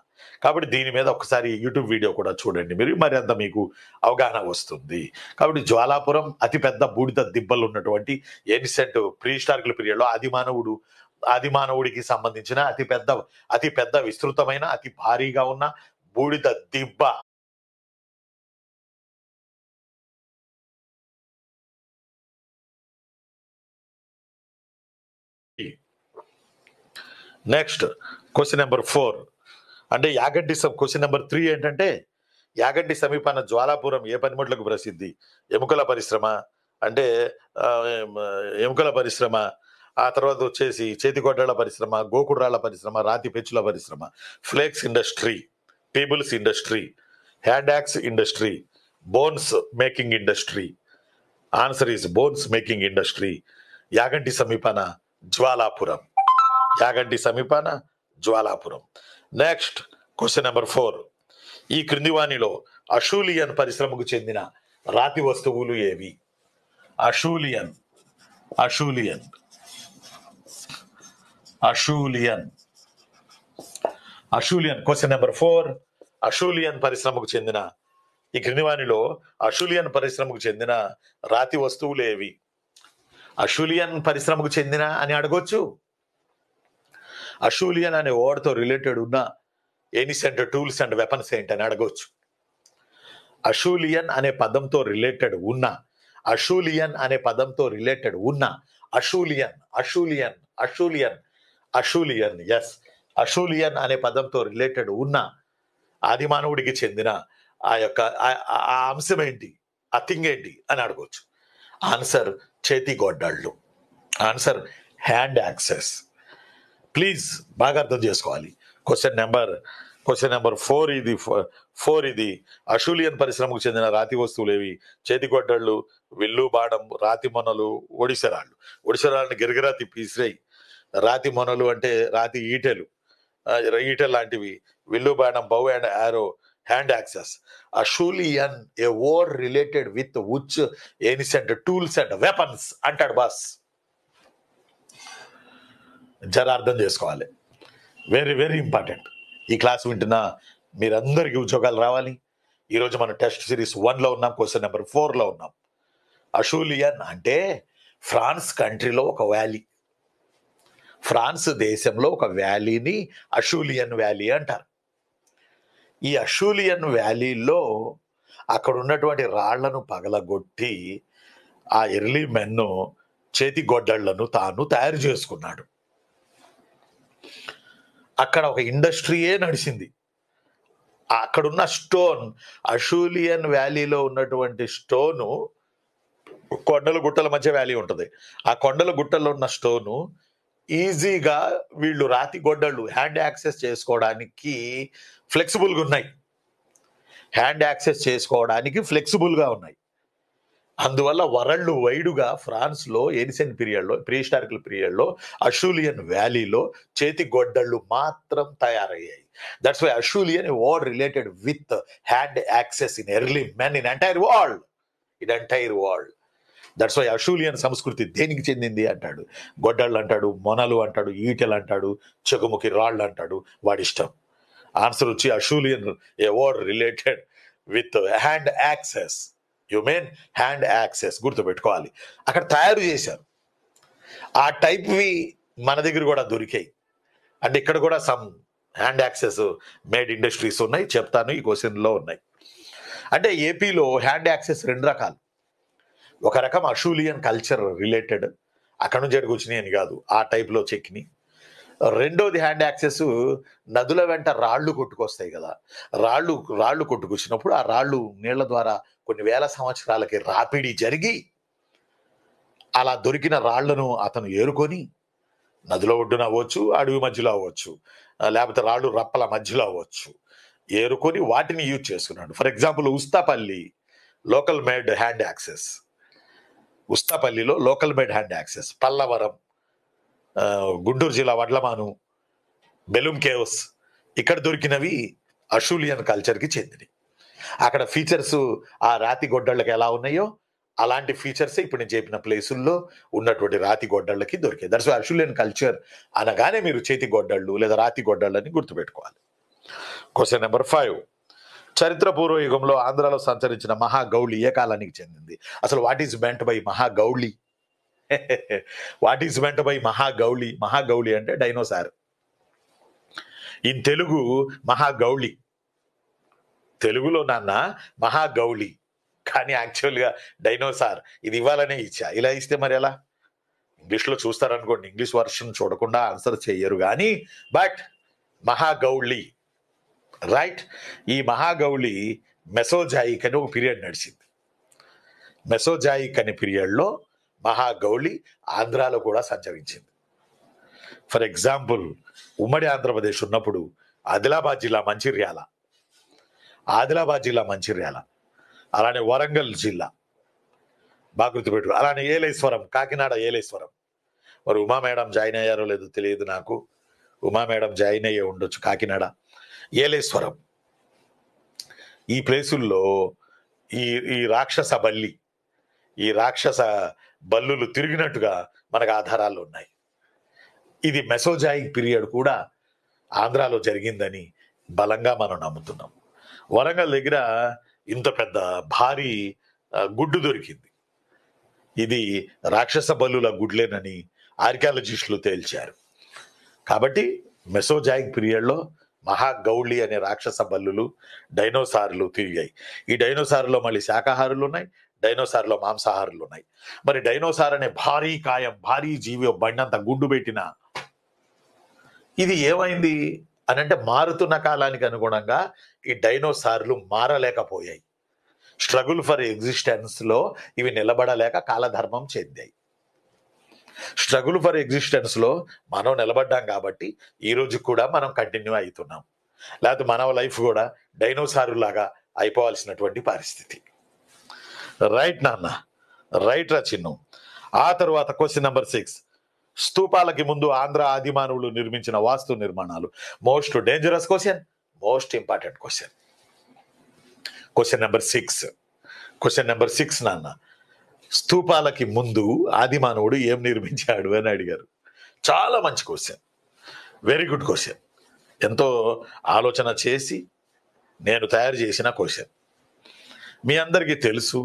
S1: కాబట్టి దీని మీద ఒకసారి యూట్యూబ్ వీడియో కూడా చూడండి, మీరు మరింత మీకు అవగాహన వస్తుంది. కాబట్టి జ్వాలాపురం అతిపెద్ద బూడిద దిబ్బలు ఉన్నటువంటి ఏన్షియంట్ ప్రీహిస్టారికల్ పీరియడ్లో ఆదిమానవుడికి సంబంధించిన అతిపెద్ద విస్తృతమైన అతి భారీగా ఉన్న బూడిద దిబ్బ. నెక్స్ట్ క్వశ్చన్ నెంబర్ 4 అంటే యాగంటి. క్వశ్చన్ నెంబర్ 3 ఏంటంటే యాగంటి సమీపాన జ్వాలాపురం ఏ పనిముట్లకు ప్రసిద్ధి? ఎముకల పరిశ్రమ, అంటే ఎముకల పరిశ్రమ, ఆ తర్వాత వచ్చేసి చేతికొడ్డళ్ల పరిశ్రమ, గోకుర్రాళ్ల పరిశ్రమ, రాతి పెచ్చుల పరిశ్రమ, flakes industry, pebbles industry, hand axe industry, bones making industry. Answer is bones making industry. Yaganti సమీపాన జ్వాలాపురం. యాగంటి సమీపాన జ్వాలాపురం. Next question number 4. ఈ క్రింది వానిలో అషూలియన్ పరిశ్రమకు చెందిన రాతి వస్తువులు ఏవి? అషూలియన్ క్వశ్చన్ నెంబర్ 4. అషూలియన్ పరిశ్రమకు చెందిన ఈ క్రింది వానిలో అషూలియన్ పరిశ్రమకు చెందిన రాతి వస్తువులు ఏవి? అషూలియన్ పరిశ్రమకు చెందిన అని అడగొచ్చు. అషూలియన్ అనే వర్డ్తో రిలేటెడ్ ఉన్న ఏన్షియంట్ టూల్స్ అండ్ వెపన్స్ ఏంటని అడగవచ్చు. అషూలియన్ అనే పదంతో రిలేటెడ్ ఉన్న అషూలియన్ అనే పదంతో రిలేటెడ్ ఉన్న ఆదిమానవుడికి చెందిన ఆ యొక్క ఆ అంశం ఏంటి, ఆ థింగ్ ఏంటి అని అడగవచ్చు. ఆన్సర్ చేతిగొడ్డళ్ళు. Answer hand axes. ప్లీజ్ బాగా అర్థం చేసుకోవాలి. క్వశ్చన్ నెంబర్ 4 ఇది అషూలియన్ పరిశ్రమకు చెందిన రాతి వస్తువులు ఏవి? చేతిగొడ్డళ్ళు, విల్లు బాణం, రాతి మొనలు, ఒడిసెరాళ్ళని గిరగిరా తిప్పి ఇసిరాయి. రాతి మొనలు అంటే రాతి ఈటెలు లాంటివి. విల్లు బాణం, bow and arrow, hand axes. Acheulian a word related with which ancient tools and weapons అంటాడు బాస్. జర అర్థం చేసుకోవాలి. Very very important. ఈ క్లాస్ వింటున్నా మీరందరికీ ఉద్యోగాలు రావాలి. ఈరోజు మనం టెస్ట్ సిరీస్ 1లో ఉన్నాం, క్వశ్చన్ నెంబర్ 4లో ఉన్నాం. అషూలియన్ అంటే ఫ్రాన్స్ కంట్రీలో ఒక వ్యాలీ. ఫ్రాన్స్ దేశంలో ఒక వ్యాలీని అషూలియన్ వ్యాలీ అంటారు. ఈ అషూలియన్ వ్యాలీలో అక్కడ ఉన్నటువంటి రాళ్లను పగలగొట్టి ఆ ఎర్లీ మెన్ను చేతి గొడ్డళ్లను తాను తయారు చేసుకున్నాడు. అక్కడ ఒక ఇండస్ట్రీయే నడిచింది. అక్కడున్న స్టోన్, అషూలియన్ వ్యాలీలో ఉన్నటువంటి స్టోను, కొండల గుట్టల మధ్య వ్యాలీ ఉంటుంది. ఆ కొండల గుట్టల్లో ఉన్న స్టోను ఈజీగా వీళ్ళు రాతి గొడ్డళ్ళు హ్యాండ్ యాక్సెస్ చేసుకోవడానికి ఫ్లెక్సిబుల్గా ఉన్నాయి. హ్యాండ్ యాక్సెస్ చేసుకోవడానికి ఫ్లెక్సిబుల్గా ఉన్నాయి. అందువల్ల వరల్డ్ వైడ్గా ఫ్రాన్స్లో ఏన్షియన్ పీరియడ్లో, ప్రీహిస్టారికల్ పీరియడ్లో అషూలియన్ వ్యాలీలో చేతి గొడ్డళ్ళు మాత్రం తయారయ్యాయి. That's why Acheulian word related with hand axes in early men in entire world. That's why Acheulian సంస్కృతి దేనికి చెందింది అంటాడు. గొడ్డళ్ళు అంటాడు, మొనలు అంటాడు, ఈటెలు అంటాడు, చెగుముకి రాళ్ళు అంటాడు, వాడిష్టం. ఆన్సర్ వచ్చి Acheulian a word related with hand axes. You mean hand axes, గుర్తుపెట్టుకోవాలి. అక్కడ తయారు చేశారు. ఆ టైప్వి మన దగ్గర కూడా దొరికాయి. అంటే ఇక్కడ కూడా some hand access made industries ఉన్నాయి, చెప్తాను, ఈ క్వశ్చన్లో ఉన్నాయి. అంటే ఏపీలో హ్యాండ్ యాక్సెస్ 2 రకాలు. ఒక రకం అషూలియన్ కల్చర్ రిలేటెడ్, అక్కడ నుంచి వచ్చినాయి అని కాదు, ఆ టైప్లో చెక్కిని. రెండోది హ్యాండ్ యాక్సెస్ నదుల వెంట రాళ్ళు కొట్టుకొస్తాయి కదా, రాళ్ళు కొట్టుకొచ్చినప్పుడు ఆ రాళ్ళు నీళ్ల ద్వారా కొన్ని వేల సంవత్సరాలకి రాపిడి జరిగి అలా దొరికిన రాళ్లను అతను ఏరుకొని నదిలో ఒడ్డున అవ్వచ్చు, అడవి మధ్యలో అవ్వచ్చు, లేకపోతే రాళ్ళు రప్పల మధ్యలో అవ్వచ్చు, ఏరుకొని వాటిని యూజ్ చేసుకున్నాడు. For example Ustapalli local made hand axes. ఉస్తాపల్లిలో local made hand axes. Pallavaram, Guntur జిల్లా వడ్లమాను, బెలూమ్ కేవ్స్, ఇక్కడ దొరికినవి అషూలియన్ కల్చర్కి చెందినవి. అక్కడ ఫీచర్స్ ఆ రాతి గొడ్డళ్ళకి ఎలా ఉన్నాయో అలాంటి ఫీచర్స్ ఇప్పుడు నేను చెప్పిన ప్లేసుల్లో ఉన్నటువంటి రాతి గొడ్డళ్ళకి దొరికాయి. దట్స్ అషూలియన్ కల్చర్ అనగానే మీరు చేతి గొడ్డళ్ళు లేదా రాతి గొడ్డళ్ళని గుర్తుపెట్టుకోవాలి. Question number 5. చరిత్ర పూర్వ యుగంలో ఆంధ్రాలో సంచరించిన మహాగౌళి ఏ కాలానికి చెందింది? అసలు what is meant by Mahagouli? What is meant by Mahagouli? Mahagouli అంటే డైనోసార్. ఇన్ తెలుగు మహాగౌళి, తెలుగులో నాన్న మహాగౌళి, కానీ యాక్చువల్గా డైనోసార్. ఇది ఇవ్వాలనే ఇచ్చా, ఇలా ఇస్తే మరి ఎలా? ఇంగ్లీష్లో చూస్తారనుకోండి, ఇంగ్లీష్ వర్షన్ చూడకుండా ఆన్సర్ చెయ్యరు. కానీ బట్ మహాగౌళి, రైట్. ఈ మహాగౌళి మెసోజాయిక్ అని ఒక పీరియడ్ నడిచింది. మెసోజాయిక్ అనే పీరియడ్లో మహాగౌళి ఆంధ్రాలో కూడా సంచరించింది. ఫర్ ఎగ్జాంపుల్, ఉమ్మడి ఆంధ్రప్రదేశ్ ఉన్నప్పుడు ఆదిలాబాద్ జిల్లా మంచిర్యాల, అలానే వరంగల్ జిల్లా బాగా గుర్తుపెట్టు, అలానే ఏలేశ్వరం, కాకినాడ ఏలేశ్వరం. మరి ఉమా మేడం జాయిన్ అయ్యారో లేదో తెలియదు నాకు. ఉమా మేడం జాయిన్ అయ్యే ఉండొచ్చు. కాకినాడ, ఏలేశ్వరం, ఈ ప్లేసుల్లో ఈ రాక్షస బల్లులు తిరిగినట్టుగా మనకు ఆధారాలు ఉన్నాయి. ఇది మెసోజాయిక్ పీరియడ్ కూడా ఆంధ్రాలో జరిగిందని బలంగా మనం నమ్ముతున్నాం. వరంగల్ దగ్గర ఇంత పెద్ద భారీ గుడ్డు దొరికింది. ఇది రాక్షస బల్లుల గుడ్లేనని ఆర్కియాలజిస్టులు తేల్చారు. కాబట్టి మెసోజాయిక్ పీరియడ్లో మహాగౌళి అనే రాక్షస బల్లులు, డైనోసార్లు తిరిగాయి. ఈ డైనోసార్లో మళ్ళీ శాకాహారులు ఉన్నాయి, డైనోసార్లో మాంసాహారులు ఉన్నాయి. మరి డైనోసార్ అనే భారీ కాయం, భారీ జీవి, బండంత గుడ్డు పెట్టిన ఇది ఏమైంది అని అంటే, మారుతున్న కాలానికి అనుగుణంగా ఈ డైనోసార్లు మారలేకపోయాయి. స్ట్రగుల్ ఫర్ ఎగ్జిస్టెన్స్లో ఇవి నిలబడలేక కాలధర్మం చెందాయి. స్ట్రగుల్ ఫర్ ఎగ్జిస్టెన్స్లో మనం నిలబడ్డాం కాబట్టి ఈ రోజు కూడా మనం కంటిన్యూ అవుతున్నాం. లేకపోతే మన లైఫ్ కూడా డైనోసారు లాగా అయిపోవాల్సినటువంటి పరిస్థితి. రైట్ నాన్న, రైట్ రా చిన్ను. ఆ తర్వాత క్వశ్చన్ నెంబర్ 6. స్తూపాలకి ముందు ఆంధ్ర ఆదిమానవులు నిర్మించిన వాస్తు నిర్మాణాలు. Most dangerous question, most important question. Question number 6 నాన్న. స్తూపాలకి ముందు ఆదిమానవుడు ఏం నిర్మించాడు అని అడిగారు. చాలా మంచి క్వశ్చన్, వెరీ గుడ్ క్వశ్చన్. ఎంతో ఆలోచన చేసి నేను తయారు చేసిన క్వశ్చన్. మీ అందరికీ తెలుసు,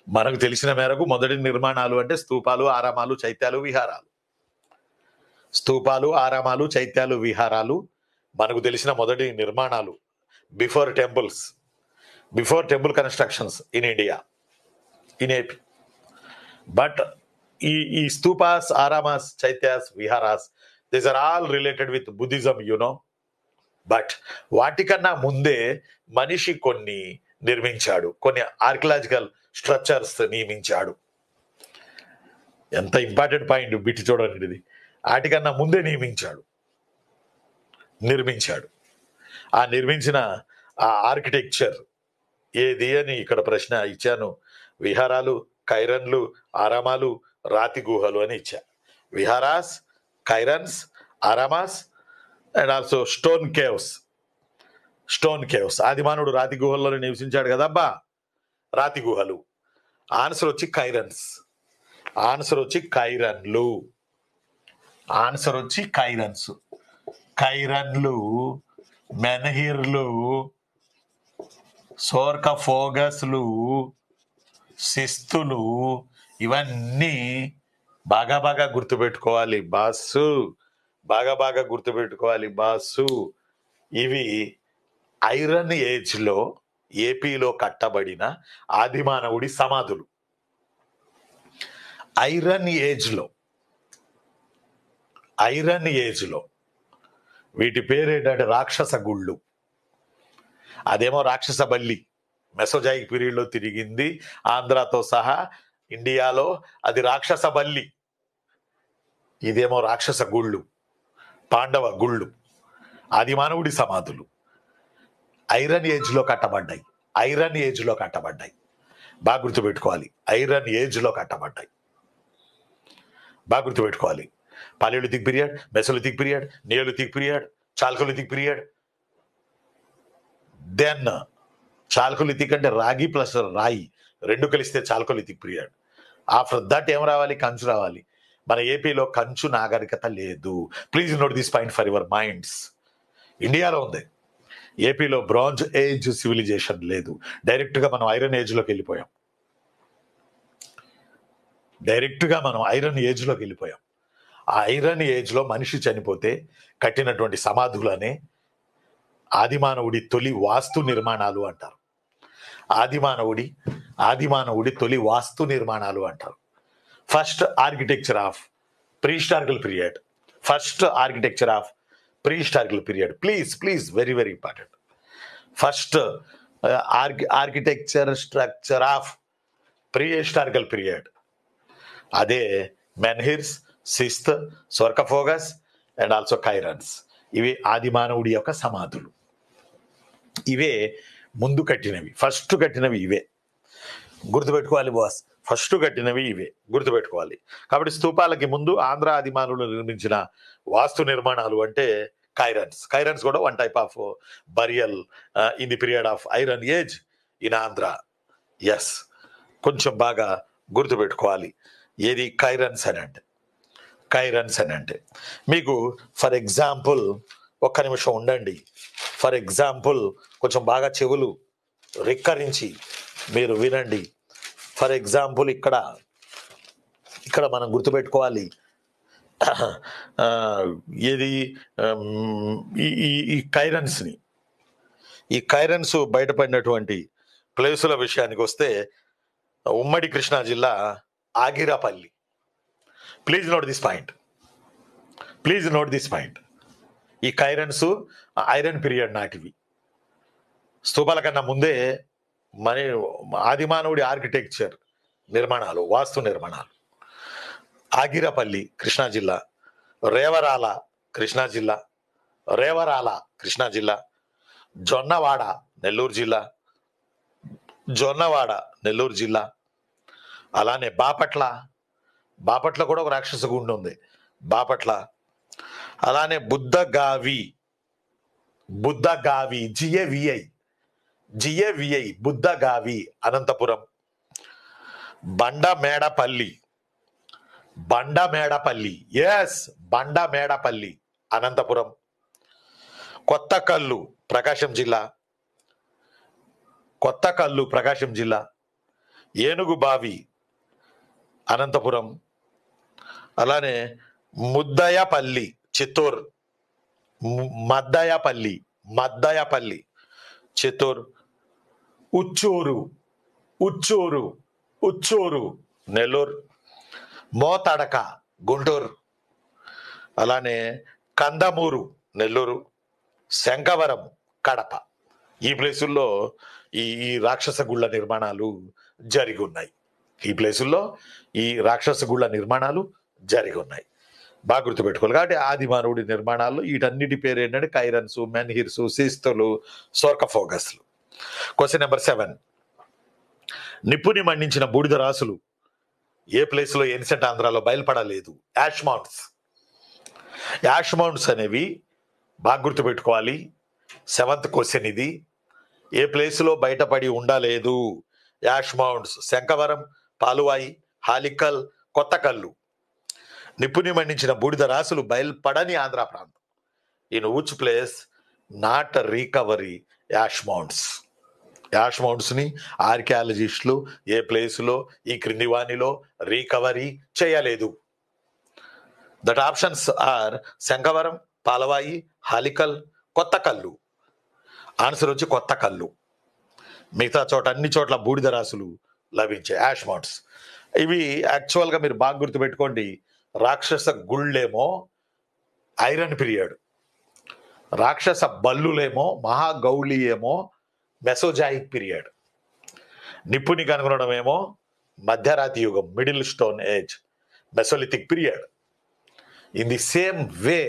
S1: మనకు తెలిసిన మేరకు మొదటి నిర్మాణాలు అంటే స్తూపాలు, ఆరామాలు, చైత్యాలు, విహారాలు. స్తూపాలు, ఆరామాలు, చైత్యాలు, విహారాలు మనకు తెలిసిన మొదటి నిర్మాణాలు before temple constructions in India, in AP. But ఈ stupas, aramas, chaityas, viharas, these are all related with Buddhism, but వాటికన్నా ముందే మనిషి కొన్ని నిర్మించాడు, కొన్ని ఆర్కియలాజికల్ స్ట్రక్చర్స్ నియమించాడు. ఎంత ఇంపార్టెంట్ పాయింట్ బిట్టి చూడండి ఇది. వాటికన్నా ముందే నిర్మించాడు. ఆ నిర్మించిన ఆ ఆర్కిటెక్చర్ ఏది అని ఇక్కడ ప్రశ్న ఇచ్చాను. విహారాలు, కైరన్లు, ఆరామాలు, రాతి గుహలు అని ఇచ్చా. Viharas, cairns, aramas and also stone caves. ఆదిమానవుడు రాతి గుహల్లోనే నివసించాడు కదబ్బా, రాతి గుహలు. ఆన్సర్ వచ్చి కైరన్స్. కైరన్లు, మెన్హిర్లు, సోర్కఫోగస్లు, శిస్తులు, ఇవన్నీ బాగా గుర్తుపెట్టుకోవాలి బాసు. ఇవి ఐరన్ ఏజ్ లో ఏపీలో కట్టబడిన ఆదిమానవుడి సమాధులు. ఐరన్ ఏజ్ లో వీటి పేరు ఏంటంటే రాక్షస గుళ్ళు. అదేమో రాక్షస బల్లి, మెసోజాయిక్ పీరియడ్ లో తిరిగింది ఆంధ్రాతో సహా ఇండియాలో, అది రాక్షస బల్లి. ఇదేమో రాక్షస గుళ్ళు, పాండవ గుళ్ళు, ఆదిమానవుడి సమాధులు. ఐరన్ ఏజ్ లో కట్టబడ్డాయి. బాగా గుర్తుపెట్టుకోవాలి. Palaeolithic period, Mesolithic period, neolithic period, chalcolithic period. Then chalcolithic అంటే రాగి ప్లస్ రాయి రెండు కలిస్తే చాల్కోలిథిక్ పీరియడ్. ఆఫ్టర్ దట్ ఏం రావాలి? కంచు రావాలి. మన ఏపీలో కంచు నాగరికత లేదు. Please note this point for your minds. ఇండియాలో ఉంది, ఏపీలో బ్రాంజ్ ఏజ్ సివిలైజేషన్ లేదు. డైరెక్ట్ గా మనం ఐరన్ ఏజ్ లోకి వెళ్ళిపోయాం. ఆ ఐరన్ ఏజ్ లో మనిషి చనిపోతే కట్టినటువంటి సమాధులనే ఆదిమానవుడి తొలి వాస్తు నిర్మాణాలు అంటారు. ఆదిమానవుడి తొలి వాస్తు నిర్మాణాలు అంటారు. First architecture of prehistorical period. Please very important. First architecture structure of prehistorical period, అదే menhirs, cists, sarcophagus and also cairns. ఇవి ఆదిమానవుడి యొక్క సమాధులు. ఇవే ముందు కట్టినవి, ఫస్ట్ కట్టినవి ఇవే. గుర్తుపెట్టుకోవాలి బాస్, ఫస్ట్ కట్టినవి ఇవే గుర్తుపెట్టుకోవాలి. కాబట్టి స్తూపాలకి ముందు ఆంధ్ర ఆదిమానవులు నిర్మించిన వాస్తు నిర్మాణాలు అంటే కైరన్స్ కూడా one type of burial in the period of iron age in Andhra. Yes, కొంచెం బాగా గుర్తుపెట్టుకోవాలి. ఏది కైరన్స్ అని అంటే మీకు ఫర్ ఎగ్జాంపుల్, ఒక్క నిమిషం ఉండండి. ఫర్ ఎగ్జాంపుల్ కొంచెం బాగా చెవులు రిక్కరించి మీరు వినండి. ఫర్ ఎగ్జాంపుల్ ఇక్కడ మనం గుర్తుపెట్టుకోవాలి. ఏది ఈ కైరన్స్ బయటపడినటువంటి ప్లేసుల విషయానికి వస్తే ఉమ్మడి కృష్ణా జిల్లా Agiripalli. Please note this point. ఈ కైరన్స్ ఐరన్ పీరియడ్ నాటివి. స్తూపాల కన్నా ముందే మన ఆదిమానవుడి ఆర్కిటెక్చర్ నిర్మాణాలు, వాస్తు నిర్మాణాలు. ఆగిరపల్లి కృష్ణా జిల్లా, రేవరాల కృష్ణా జిల్లా, జొన్నవాడ నెల్లూరు జిల్లా, అలానే బాపట్ల కూడా ఒక రాక్షస గుండు ఉంది, బాపట్ల. అలానే బుద్ధగావి జిఏవిఐ బుద్ధగావి అనంతపురం. బండమేడపల్లి అనంతపురం. కొత్తకల్లు ప్రకాశం జిల్లా. కొత్తకల్లు ప్రకాశం జిల్లా, ఏనుగుబావి అనంతపురం, అలానే ముద్దయపల్లి చిత్తూరు, మద్దయపల్లి చిత్తూరు, ఉచ్చూరు ఉచ్చూరు ఉచ్చూరు నెల్లూరు, మోతడక గుంటూరు, అలానే కందమూరు నెల్లూరు, శంఖవరం కడప. ఈ ప్లేసుల్లో ఈ రాక్షస గుళ్ళ నిర్మాణాలు జరిగి ఉన్నాయి. ఈ ప్లేసుల్లో ఈ రాక్షస గుళ్ళ నిర్మాణాలు జరిగి ఉన్నాయి. బాగా గుర్తుపెట్టుకోవాలి. కాబట్టి ఆది మానవుడి నిర్మాణాల్లో వీటన్నిటి పేరు ఏంటంటే కైరన్స్, మెన్హిర్స్, శిస్తులు, సోర్కఫోగస్లు. Question number 7. నిప్పుని మండించిన బూడిద రాసులు ఏ ప్లేస్లో ఏన్సెంట్ ఆంధ్రాలో బయలుపడలేదు? Ash mounts. యాష్ మౌంట్స్ అనేవి బాగా గుర్తుపెట్టుకోవాలి. 7th క్వశ్చన్ ఇది. ఏ ప్లేస్లో బయటపడి ఉండలేదు? Ash mounts Shankhavaram, Paluvai, Halikal, Kothakallu. నిప్పుని మండించిన బూడిద రాసులు బయల్పడని ఆంధ్ర ప్రాంతం. In which place not recovery ash mounts. Ash మౌంట్స్ని ఆర్కియాలజిస్టులు ఏ ప్లేస్లో ఈ క్రింది వానిలో రికవరీ చేయలేదు? That options are Shankhavaram, Palavai, Halikal, Kothakallu. Answer వచ్చి కొత్తకల్లు. మిగతా చోట అన్ని చోట్ల బూడిద రాసులు లభించే యాష్ మౌంట్స్. ఇవి యాక్చువల్గా మీరు బాగా గుర్తుపెట్టుకోండి. రాక్షస గుళ్ళేమో ఐరన్ పీరియడ్, రాక్షస బల్లులేమో మహాగౌళి ఏమో మెసోజాయిక్ పీరియడ్, నిప్పుని కనుగొనడం ఏమో మధ్యరాతి యుగం, middle stone age, Mesolithic period. In the same way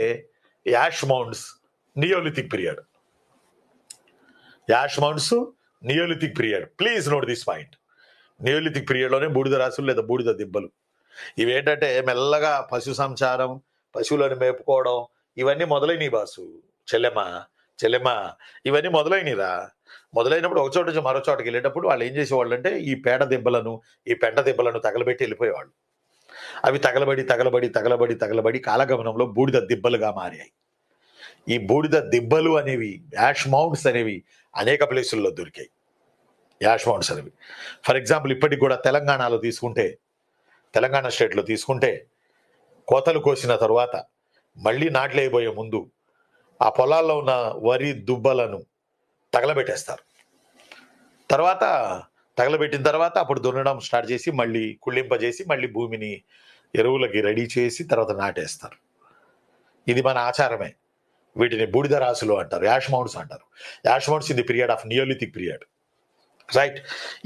S1: ash mounts neolithic period. Ash mounts neolithic period. Please note this point. Neolithic పీరియడ్లోనే బూడిద రాసులు లేదా బూడిద దిబ్బలు. ఇవేంటంటే మెల్లగా పశు సంచారం, పశువులను మేపుకోవడం ఇవన్నీ మొదలైనవి బాసు. చెల్లెమ్మ ఇవన్నీ మొదలైనరా. మొదలైనప్పుడు ఒక చోట నుంచి మరో చోటకి వెళ్ళేటప్పుడు వాళ్ళు ఏం చేసేవాళ్ళు అంటే ఈ పేడ దెబ్బలను, ఈ పెంట దెబ్బలను తగలబెట్టి వెళ్ళిపోయేవాళ్ళు. అవి తగలబడి కాలగమనంలో బూడిద దిబ్బలుగా మారాయి. ఈ బూడిద దిబ్బలు అనేవి, యాష్ మౌంట్స్ అనేవి అనేక ప్లేసుల్లో దొరికాయి. యాష్ మౌంట్స్ అనేవి ఫర్ ఎగ్జాంపుల్ ఇప్పటికి కూడా తెలంగాణలో తీసుకుంటే, తెలంగాణ స్టేట్లో తీసుకుంటే కోతలు కోసిన తరువాత మళ్ళీ నాట్లు వేయబోయే ముందు ఆ పొలాల్లో ఉన్న వరి దుబ్బలను తగలబెట్టేస్తారు. తర్వాత తగలబెట్టిన తర్వాత అప్పుడు దున్నడం స్టార్ట్ చేసి మళ్ళీ కుళ్ళింపజేసి మళ్ళీ భూమిని ఎరువులకి రెడీ చేసి తర్వాత నాటేస్తారు. ఇది మన ఆచారమే. వీటిని బూడిద రాసులు అంటారు, యాష్ మౌంట్స్ అంటారు. Ash mounds in the period of neolithic period, right.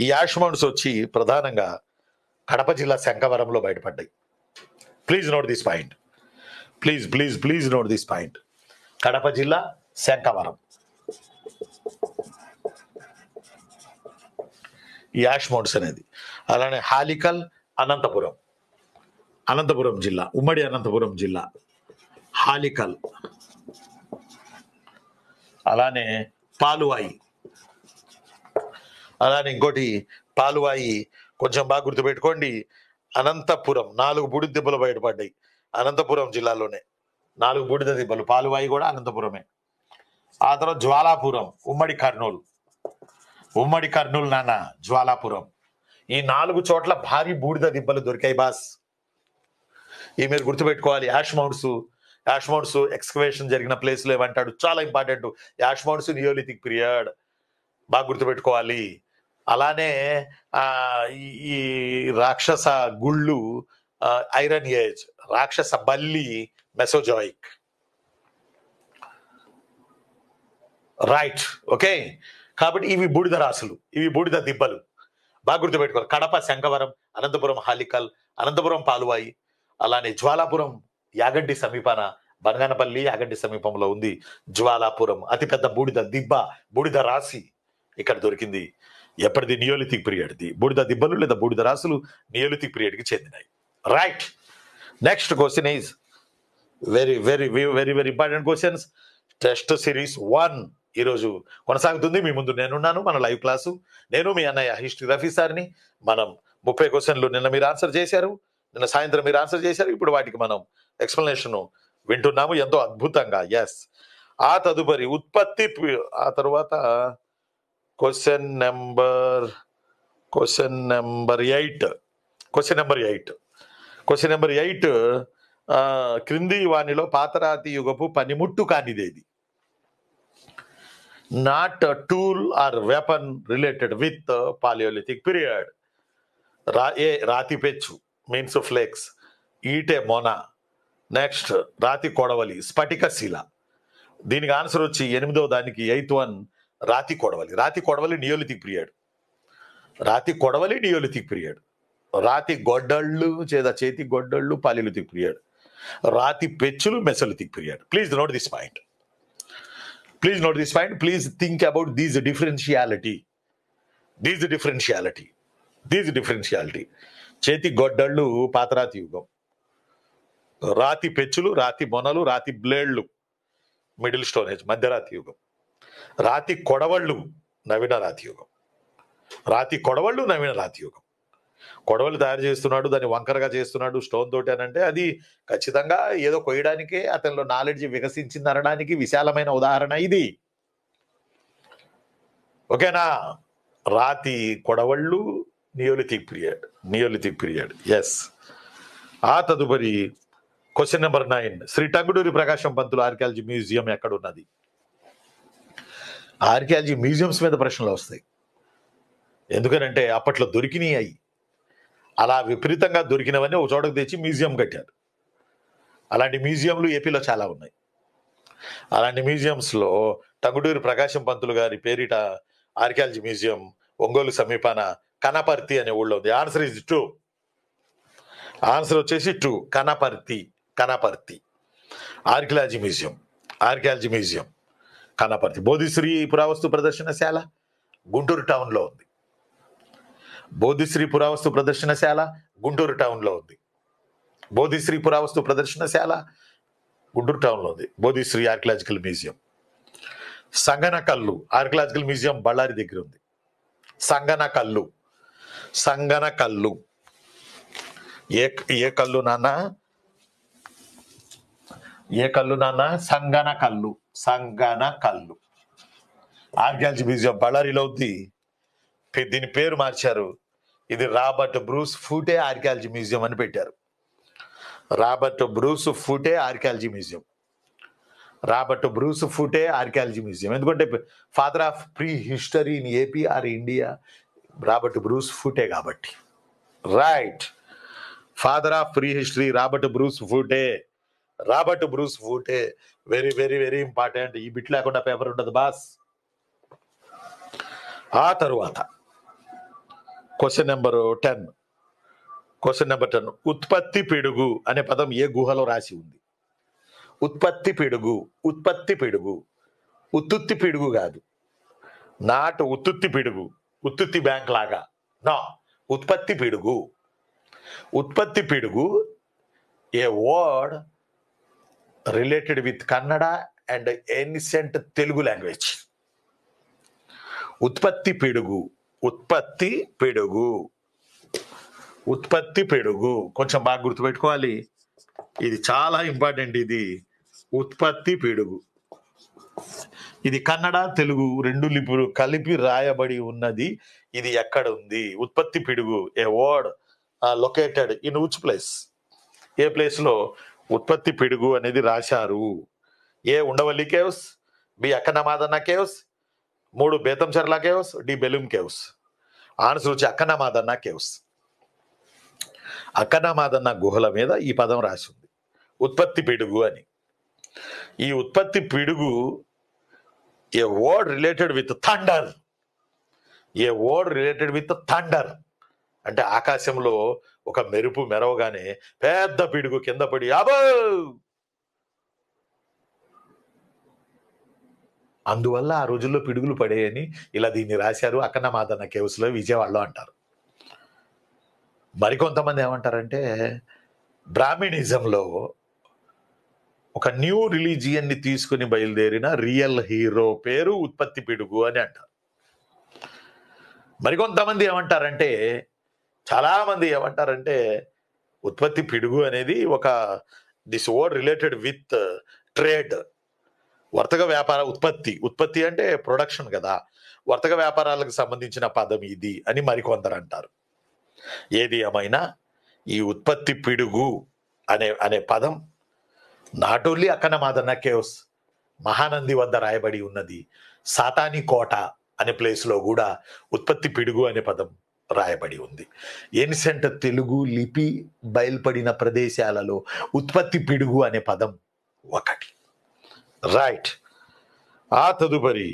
S1: ఈ యాష్ మౌంట్స్ వచ్చి ప్రధానంగా కడప జిల్లా శంఖవరంలో బయటపడ్డాయి. Please note this point. Please note this point. Kadapa జిల్లా శంఖవరం ఈ యాష్ మౌంట్స్ అనేది. అలానే హాలికల్ అనంతపురం జిల్లా, ఉమ్మడి అనంతపురం జిల్లా హాలికల్. అలానే పాలువాయి, అలానే ఇంకోటి పాలువాయి కొంచెం బాగా గుర్తుపెట్టుకోండి. అనంతపురం 4 బూడిద దిబ్బలు బయటపడ్డాయి అనంతపురం జిల్లాలోనే. 4 బూడిద దిబ్బలు. పాలువాయి కూడా అనంతపురమే. ఆ తర్వాత జ్వాలాపురం, ఉమ్మడి కర్నూలు నాన్న జ్వాలాపురం. ఈ 4 చోట్ల భారీ బూడిద దిబ్బలు దొరికాయి బాస్. ఈ మీరు గుర్తుపెట్టుకోవాలి. యాష్ మౌంట్స్ ఎక్స్కవేషన్ జరిగిన ప్లేస్లో ఏమంటాడు, చాలా important. Ash mounts neolithic period బాగా గుర్తుపెట్టుకోవాలి. అలానే ఈ రాక్షస గుళ్ళు ఐరన్ ఏజ్, రాక్షస బల్లి మెసోజాయిక్, రైట్. ఓకే, కాబట్టి ఇవి బూడిద రాసులు, ఇవి బూడిద దిబ్బలు. బాగా గుర్తుపెట్టుకోవాలి. కడప శంఖవరం, అనంతపురం హాలికల్, అనంతపురం పాలువాయి, అలానే జ్వాలాపురం యాగంటి సమీపాన, బనగానపల్లి యాగంటి సమీపంలో ఉంది జ్వాలాపురం. అతిపెద్ద బూడిద దిబ్బ, బూడిద రాశి ఇక్కడ దొరికింది. ఎప్పటిది? నియోలిథిక్ పీరియడ్ది. బూడిద దిబ్బలు లేదా బూడిద రాసులు నియోలిథిక్ పీరియడ్కి చెందినాయి, right. Next question is very very very very important questions. Test series 1 ఈరోజు కొనసాగుతుంది. మీ ముందు నేనున్నాను. మన లైవ్ క్లాసు. నేను మీ అన్నయ్య హిస్టరీ రఫీ సార్ని. మనం 30 క్వశ్చన్లు నిన్న మీరు ఆన్సర్ చేశారు, నిన్న సాయంత్రం మీరు ఆన్సర్ చేశారు. ఇప్పుడు వాటికి మనం ఎక్స్ప్లెనేషన్ వింటున్నాము ఎంతో అద్భుతంగా. ఎస్. ఆ తదుపరి ఉత్పత్తి, ఆ తర్వాత క్వశ్చన్ నెంబర్ 8. క్వశ్చన్ నెంబర్ 8 క్రింది వానిలో పాతరాతి యుగపు పనిముట్టు కానిదేది? Not tool or weapon related with Palaeolithic period. రాతి పెచ్చు మీన్స్ ఫ్లేక్స్, ఈటె మొన, నెక్స్ట్ రాతి కొడవలి, స్ఫటిక శిల. దీనికి ఆన్సర్ వచ్చి 8వ దానికి 8th వన్ రాతి కొడవలి. రాతి కొడవలి నియోలిథిక్ పీరియడ్. రాతి గొడ్డళ్ళు లేదా చేతి గొడ్డళ్ళు పాలియోలిథిక్ పీరియడ్. రాతి పెచ్చులు Mesolithic period. Please note this point. Please think about these differentiality. చేతి గొడ్డళ్ళు పాతరాతి యుగం, రాతి పెచ్చులు, రాతి మొనలు, రాతి బ్లేడ్లు మిడిల్ స్టోన్ ఏజ్ మధ్యరాతి యుగం. రాతి కొడవళ్ళు నవీన రాతి యుగం. కొడవలు తయారు చేస్తున్నాడు, దాన్ని వంకరగా చేస్తున్నాడు స్టోన్ తోటి అని అంటే అది ఖచ్చితంగా ఏదో కొయ్యడానికే అతనిలో నాలెడ్జ్ వికసించింది అనడానికి విశాలమైన ఉదాహరణ ఇది. ఓకేనా? రాతి కొడవళ్ళు నియోలిథిక్ పీరియడ్. ఎస్. ఆ తదుపరి question number 9. Shri Tanguturi Prakasam Pantulu archaeology museum ఎక్కడ ఉన్నది? ఆర్కియాలజీ మ్యూజియంస్ మీద ప్రశ్నలు వస్తాయి. ఎందుకనంటే అప్పట్లో దొరికినాయి అవి. అలా విపరీతంగా దొరికినవన్నీ ఒక చోటకు తెచ్చి మ్యూజియం కట్టారు. అలాంటి మ్యూజియంలు ఏపీలో చాలా ఉన్నాయి. అలాంటి మ్యూజియంస్లో టంగుటూరి ప్రకాశం పంతులు గారి పేరిట ఆర్కియాలజీ మ్యూజియం ఒంగోలు సమీపాన కనపర్తి అనే ఊళ్ళో ఉంది. Answer is 2. ఆన్సర్ వచ్చేసి 2. Kanaparthi archaeology museum Kanaparthi. బోధిశ్రీ పురావస్తు ప్రదర్శనశాల గుంటూరు టౌన్లో ఉంది. బోధిశ్రీ పురావస్తు ప్రదర్శనశాల గుంటూరు టౌన్లో ఉంది. Bodhisri archaeological museum. Sanganakallu archaeological museum Bellary దగ్గర ఉంది. సంగనకల్లు ఏ కల్లు నాన్న? సంగనకల్లు ఆర్కియాలజీ మ్యూజియం బళ్ళారిలో ఉంది. దీని పేరు మార్చారు. ఇది Robert Bruce Foote archaeology museum అని పెట్టారు. Robert Bruce Foote archaeology museum. ఎందుకంటే father of pre history in AP or India Robert Bruce Foote కాబట్టి. Right. Father of pre history Robert Bruce Foote. Very very very important. ఈ bit లేకుండా paper ఉండదు boss. ఆ తరువాత question number 10. ఉత్పత్తి పిడుగు అనే పదం ఏ గుహలో రాసి ఉంది? ఉత్పత్తి పిడుగు. ఉత్తుత్తి పిడుగు కాదు. నాట్ ఉత్తుత్తి పిడుగు, ఉత్తుత్తి బ్యాంక్ లాగా. నా ఉత్పత్తి పిడుగు a word related with Kannada and ancient Telugu language. ఉత్పత్తి పిడుగు కొంచెం బాగా గుర్తుపెట్టుకోవాలి. ఇది చాలా ఇంపార్టెంట్. ఇది ఉత్పత్తి పిడుగు. ఇది కన్నడ తెలుగు 2 లిపులు కలిపి రాయబడి ఉన్నది. ఇది ఎక్కడ ఉంది? ఉత్పత్తి పిడుగు a word located in which place? A place లో ఉత్పత్తి పిడుగు అనేది రాశారు? A Undavalli caves, B Akkannamadanna caves, 3 Betamcherla caves, D Belum caves. Answer వచ్చి అక్కన్నమాదన్న కేవ్స్. అక్కన్నమాదన్న గుహల మీద ఈ పదం రాసి ఉంది, ఉత్పత్తి పిడుగు అని. ఈ ఉత్పత్తి పిడుగు a word related with thunder. అంటే ఆకాశంలో ఒక మెరుపు మెరవగానే పెద్ద పిడుగు కింద పడి అబో, అందువల్ల ఆ రోజుల్లో పిడుగులు పడేయని ఇలా దీన్ని రాశారు అక్కన్నమాదన్న కేవ్స్ లో విజయవాడలో అంటారు. మరికొంతమంది ఏమంటారంటే బ్రాహ్మినిజంలో ఒక న్యూ రిలీజియన్ ని తీసుకుని బయలుదేరిన రియల్ హీరో పేరు ఉత్పత్తి పిడుగు అని అంటారు. మరికొంతమంది ఏమంటారంటే, చాలా మంది ఏమంటారంటే ఉత్పత్తి పిడుగు అనేది ఒక this word related with trade, వర్తక వ్యాపార. ఉత్పత్తి అంటే ప్రొడక్షన్ కదా. వర్తక వ్యాపారాలకు సంబంధించిన పదం ఇది అని మరికొందరు అంటారు. ఏది ఏమైనా ఈ ఉత్పత్తి పిడుగు అనే పదం నాట్ ఓన్లీ అక్కనమాదన్న కేవ్స్, మహానంది వద్ద రాయబడి ఉన్నది. సాతాని కోట అనే ప్లేస్లో కూడా ఉత్పత్తి పిడుగు అనే పదం రాయబడి ఉంది. ఏన్సెంట్ తెలుగు లిపి బయలుపడిన ప్రదేశాలలో ఉత్పత్తి పిడుగు అనే పదం ఒకటి. రైట్. ఆ తదుపరి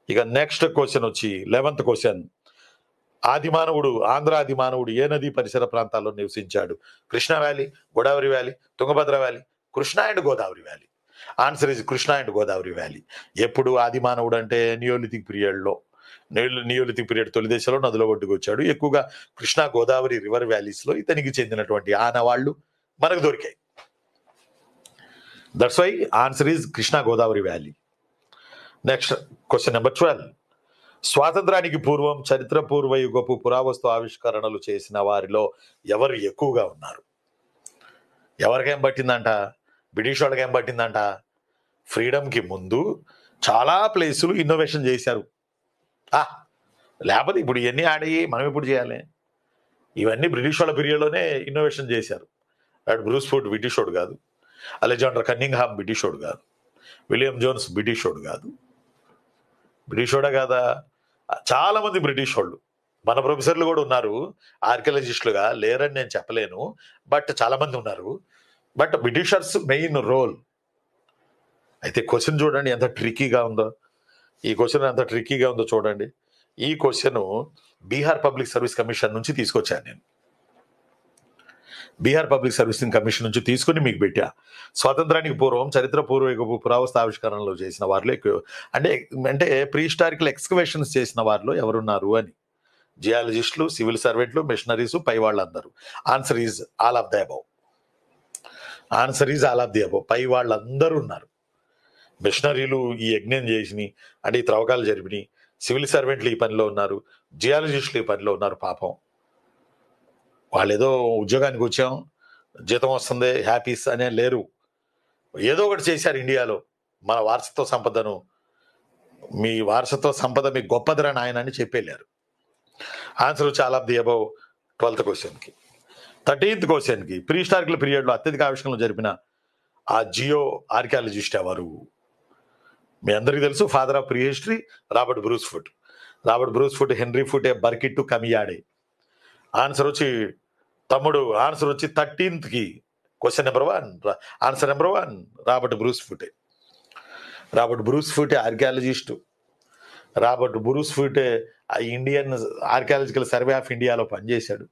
S1: ఇక నెక్స్ట్ క్వశ్చన్ వచ్చి 11th క్వశ్చన్. ఆదిమానవుడు, ఆంధ్ర ఆదిమానవుడు ఏ నది పరిసర ప్రాంతాల్లో నివసించాడు? Krishna valley, Godavari valley, Tungabhadra valley, Krishna and Godavari valley. Answer is Krishna and Godavari valley. ఎప్పుడు ఆదిమానవుడు అంటే నియోలిథిక్ పీరియడ్లో, నియోలిథిక్ పీరియడ్ తొలి దశలో నదిలో ఒడ్డుకు వచ్చాడు. ఎక్కువగా కృష్ణా గోదావరి రివర్ వ్యాలీస్లో ఇతనికి చెందినటువంటి ఆనవాళ్లు మనకు దొరికాయి. That's why answer is Krishna Godavari valley. Next question number 12. స్వాతంత్రానికి పూర్వం చరిత్ర పూర్వ యుగపు పురావస్తు ఆవిష్కరణలు చేసిన వారిలో ఎవరు ఎక్కువగా ఉన్నారు? ఎవరికేం పట్టిందంట? బ్రిటిష్ వాళ్ళకి ఏం పట్టిందంట? ఫ్రీడమ్కి ముందు చాలా ప్లేసులు ఇన్నోవేషన్ చేశారు. లేకపోతే ఇప్పుడు ఇవన్నీ ఆడి మనం ఎప్పుడు చేయాలి? ఇవన్నీ బ్రిటిష్ వాళ్ళ పీరియడ్లోనే ఇన్నోవేషన్ చేశారు. బ్రూస్ఫోర్డ్ బ్రిటిషోడు కాదు, అలెగ్జాండర్ కన్నింగ్హామ్ బ్రిటిషోడు కాదు, విలియం జోన్స్ బ్రిటిషోడు కాదు. బ్రిటిషోడే కాదా, చాలా మంది బ్రిటిష్ వాళ్ళు, మన ప్రొఫెసర్లు కూడా ఉన్నారు ఆర్కియాలజిస్టులుగా, లేరని నేను చెప్పలేను, బట్ చాలా మంది ఉన్నారు. But Britishers main role. అయితే క్వశ్చన్ చూడండి ఎంత ట్రిక్కీగా ఉందో. ఈ క్వశ్చన్ ఎంత ట్రిక్కీగా ఉందో చూడండి. ఈ question Bihar public service commission నుంచి తీసుకొచ్చాను నేను. బీహార్ పబ్లిక్ సర్వీసింగ్ కమిషన్ నుంచి తీసుకుని మీకు పెట్టా. స్వాతంత్రానికి పూర్వం చరిత్ర పూర్వయుగపు పురావస్తు ఆవిష్కరణలు చేసిన వారిలో ఎక్కువ అంటే ప్రీ హిస్టారికల్ ఎక్స్కవేషన్స్ చేసిన వారిలో ఎవరున్నారు అని. జియాలజిస్టులు, సివిల్ సర్వెంట్లు, మిషనరీస్, పై వాళ్ళందరూ. Answer is all of the above. Answer is all of the above. పై వాళ్ళందరూ ఉన్నారు. మిషనరీలు ఈ యజ్ఞం చేసిని అంటే ఈ త్రవ్వకాలు జరిపినాయి, సివిల్ సర్వెంట్లు ఈ పనిలో ఉన్నారు, జియాలజిస్టులు ఈ పనిలో ఉన్నారు. పాపం వాళ్ళు ఏదో ఉద్యోగానికి వచ్చాం జీతం వస్తుంది హ్యాపీస్ అనే లేరు. ఏదో ఒకటి చేశారు ఇండియాలో. మన వారసత్వ సంపదను, మీ వారసత్వ సంపద మీ గొప్పదిరా నాయన అని చెప్పేళ్ళారు. ఆన్సర్ చాలా ఆఫ్ ది అబౌవ్ 12th క్వశ్చన్కి. 13th క్వశ్చన్కి, ప్రీ హిస్టారికల్ పీరియడ్లో అత్యధిక ఆవిష్కరణలు జరిపిన ఆ జియో ఆర్కియాలజిస్ట్ ఎవరు? మీ అందరికీ తెలుసు, father of pre history Robert Bruce Foote. Robert Bruce Foote, Henry Foote, Burkitt, Cammiade. Answer వచ్చి తమ్ముడు, ఆన్సర్ వచ్చి 13th question number 1, answer number 1 Robert Bruce Foote. Robert Bruce Foote archaeologist. Robert Bruce Foote Indian archaeological survey of ఇండియాలో పనిచేశాడు.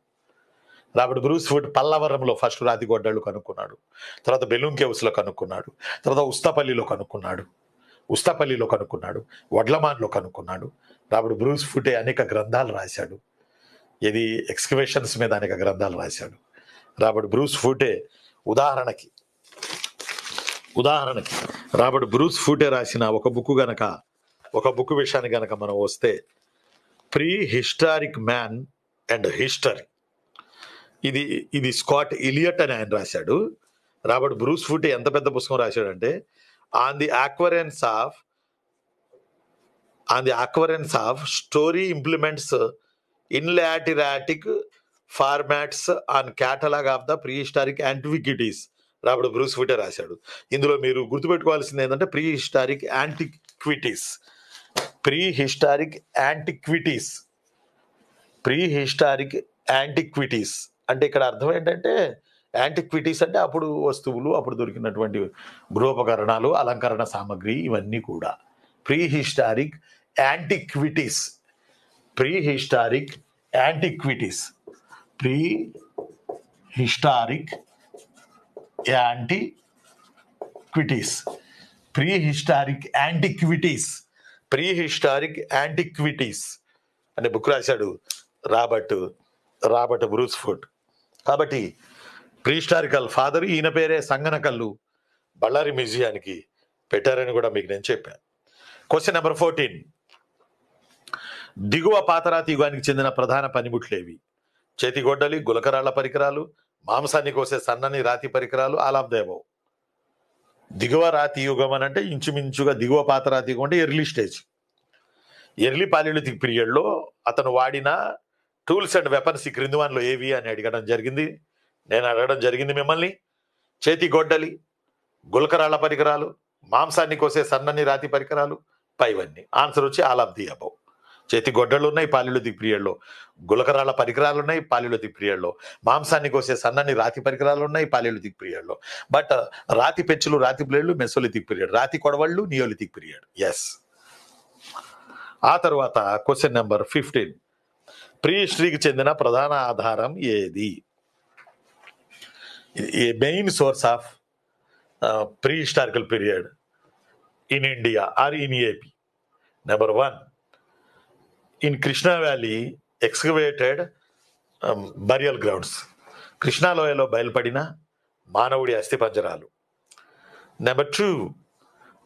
S1: Robert బ్రూస్ఫుట్ పల్లవరంలో first రాతి గొడ్డళ్ళు కనుక్కున్నాడు, తర్వాత balloon కేవ్స్లో కనుక్కున్నాడు, తర్వాత ఉస్తాపల్లిలో కనుక్కున్నాడు, వడ్లమాన్లో కనుక్కున్నాడు. Robert బ్రూస్ఫుటే అనేక గ్రంథాలు రాశాడు. ఇది ఎక్స్కవేషన్స్ మీద అనేక గ్రంథాలు రాశాడు రాబర్ట్ బ్రూస్ఫుటే. ఉదాహరణకి రాబర్ట్ బ్రూస్ఫుటే రాసిన ఒక బుక్ విషయానికి గనక మనం వస్తే, pre historic man and history. ఇది స్కాట్ ఇలియట్ అని ఆయన రాశాడు. రాబర్ట్ బ్రూస్ఫుటే ఎంత పెద్ద పుస్తకం రాశాడంటే, on the occurrence of story implements in lateritic formats on catalogue of the pre historic antiquities. Robert Bruce Foote రాశాడు. ఇందులో మీరు గుర్తుపెట్టుకోవాల్సింది ఏంటంటే ప్రీ హిస్టారిక్ యాంటిక్విటీస్ అంటే ఇక్కడ అర్థం ఏంటంటే, యాంటిక్విటీస్ అంటే అప్పుడు వస్తువులు, అప్పుడు దొరికినటువంటి గృహోపకరణాలు, అలంకరణ సామాగ్రి, ఇవన్నీ కూడా pre historic antiquities. Pre historic antiquities అనే బుక్ రాశాడు రాబర్ట్ బ్రూస్ఫుట్. కాబట్టి ప్రీ హిస్టారికల్ ఫాదర్, ఈయన పేరే సంగనకల్లు బళ్ళారి మ్యూజియానికి పెట్టారని కూడా మీకు నేను చెప్పాను. Question number 14. దిగువ పాతరాతి యుగానికి చెందిన ప్రధాన పనిముట్లేవి? చేతిగొడ్డలి, గులకరాళ్ల పరికరాలు, మాంసాన్ని కోసే సన్నని రాతి పరికరాలు, ఆల్ ఆఫ్ ది అబౌవ్. దిగువ రాతి యుగం అని అంటే ఇంచుమించుగా దిగువ పాతరాతి యుగం అంటే ఎర్లీ స్టేజ్. ఎర్లీ పాలియోలిథిక్ పీరియడ్లో అతను వాడిన టూల్స్ అండ్ వెపన్స్ ఈ క్రింది వానిలో ఏవి అని అడగడం జరిగింది. నేను అడగడం జరిగింది మిమ్మల్ని. చేతి గొడ్డలి, గులకరాళ్ళ పరికరాలు, మాంసాన్ని కోసే సన్నని రాతి పరికరాలు, పైవన్నీ. ఆన్సర్ వచ్చి ఆల్ ఆఫ్ ది అబౌవ్. చేతి గొడ్డలు ఉన్నాయి పాలియోలిథిక్ పీరియడ్లో, గులకరాళ్ళ పరికరాలు ఉన్నాయి పాలియోలిథిక్ పీరియడ్లో, మాంసాన్ని కోసే సన్నని రాతి పరికరాలు ఉన్నాయి పాలియోలిథిక్ పీరియడ్లో. బట్ రాతి పెచ్చులు, రాతి బ్లేడ్లు మెసోలిథిక్ పీరియడ్, రాతి కొడవళ్ళు నియోలిథిక్ పీరియడ్. ఎస్. ఆ తర్వాత క్వశ్చన్ నెంబర్ 15. ప్రీ హిస్టరీకి చెందిన ప్రధాన ఆధారం ఏది? A main source of pre historical period in India or in AP? Number 1, in Krishna valley excavated burial grounds. Krishna లోయలో బయలుపడిన మానవుడి అస్థిపంజరాలు. నెంబర్ 2,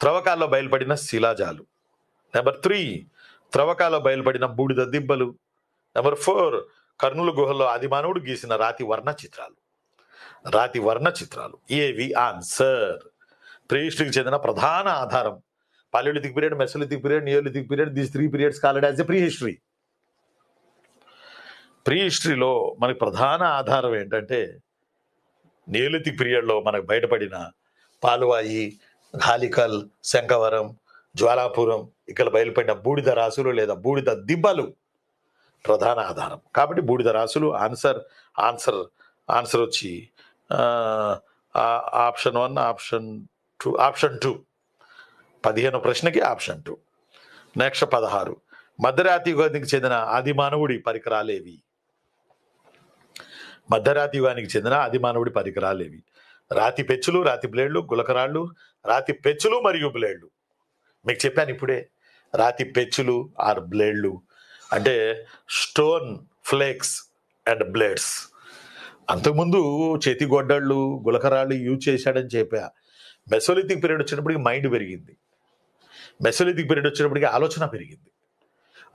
S1: త్రవ్వకాల్లో బయలుపడిన శిలాజాలు. నెంబర్ 3, త్రవ్వకాల్లో బయలుపడిన బూడిద దిబ్బలు. నెంబర్ 4, కర్నూలు గుహల్లో ఆదిమానవుడు గీసిన రాతి వర్ణ చిత్రాలు. రాతి వర్ణ చిత్రాలు ఏవి? ఆన్సర్. ప్రీ హిస్టరీకి చెందిన ప్రధాన ఆధారం palaeolithic period, Mesolithic period, neolithic period. These 3 periods called as a prehistory. ప్రీ హిస్టరీలో మనకి ప్రధాన ఆధారం ఏంటంటే నియోలిథిక్ పీరియడ్లో మనకు బయటపడిన పాలువాయి, ఘాలికల్, శంఖవరం, జ్వాలాపురం, ఇక్కడ బయలుపడిన బూడిద రాసులు లేదా బూడిద దిబ్బలు ప్రధాన ఆధారం. కాబట్టి బూడిద రాసులు ఆన్సర్. ఆన్సర్ వచ్చి ఆప్షన్ 1, ఆప్షన్ 2. 15 ప్రశ్నకి ఆప్షన్ 2. నెక్స్ట్ 16. మధ్యరాతి యుగానికి చెందిన ఆదిమానవుడి పరికరాలేవి? మధ్యరాతి యుగానికి చెందిన ఆదిమానవుడి పరికరాలేవి? రాతి పెచ్చులు, రాతి బ్లేడ్లు, గులకరాళ్ళు. రాతి పెచ్చులు మరియు బ్లేడ్లు మీకు చెప్పాను ఇప్పుడే. రాతి పెచ్చులు ఆర్ బ్లేడ్లు అంటే స్టోన్ ఫ్లేక్స్ అండ్ బ్లేడ్స్. అంతకుముందు చేతి గొడ్డళ్ళు, గులకరాళ్ళు యూజ్ చేశాడని చెప్పా. మెసోలిథిక్ పీరియడ్ వచ్చినప్పటికి మైండ్ పెరిగింది. మెసోలిథిక్ పీరియడ్ వచ్చినప్పటికి ఆలోచన పెరిగింది.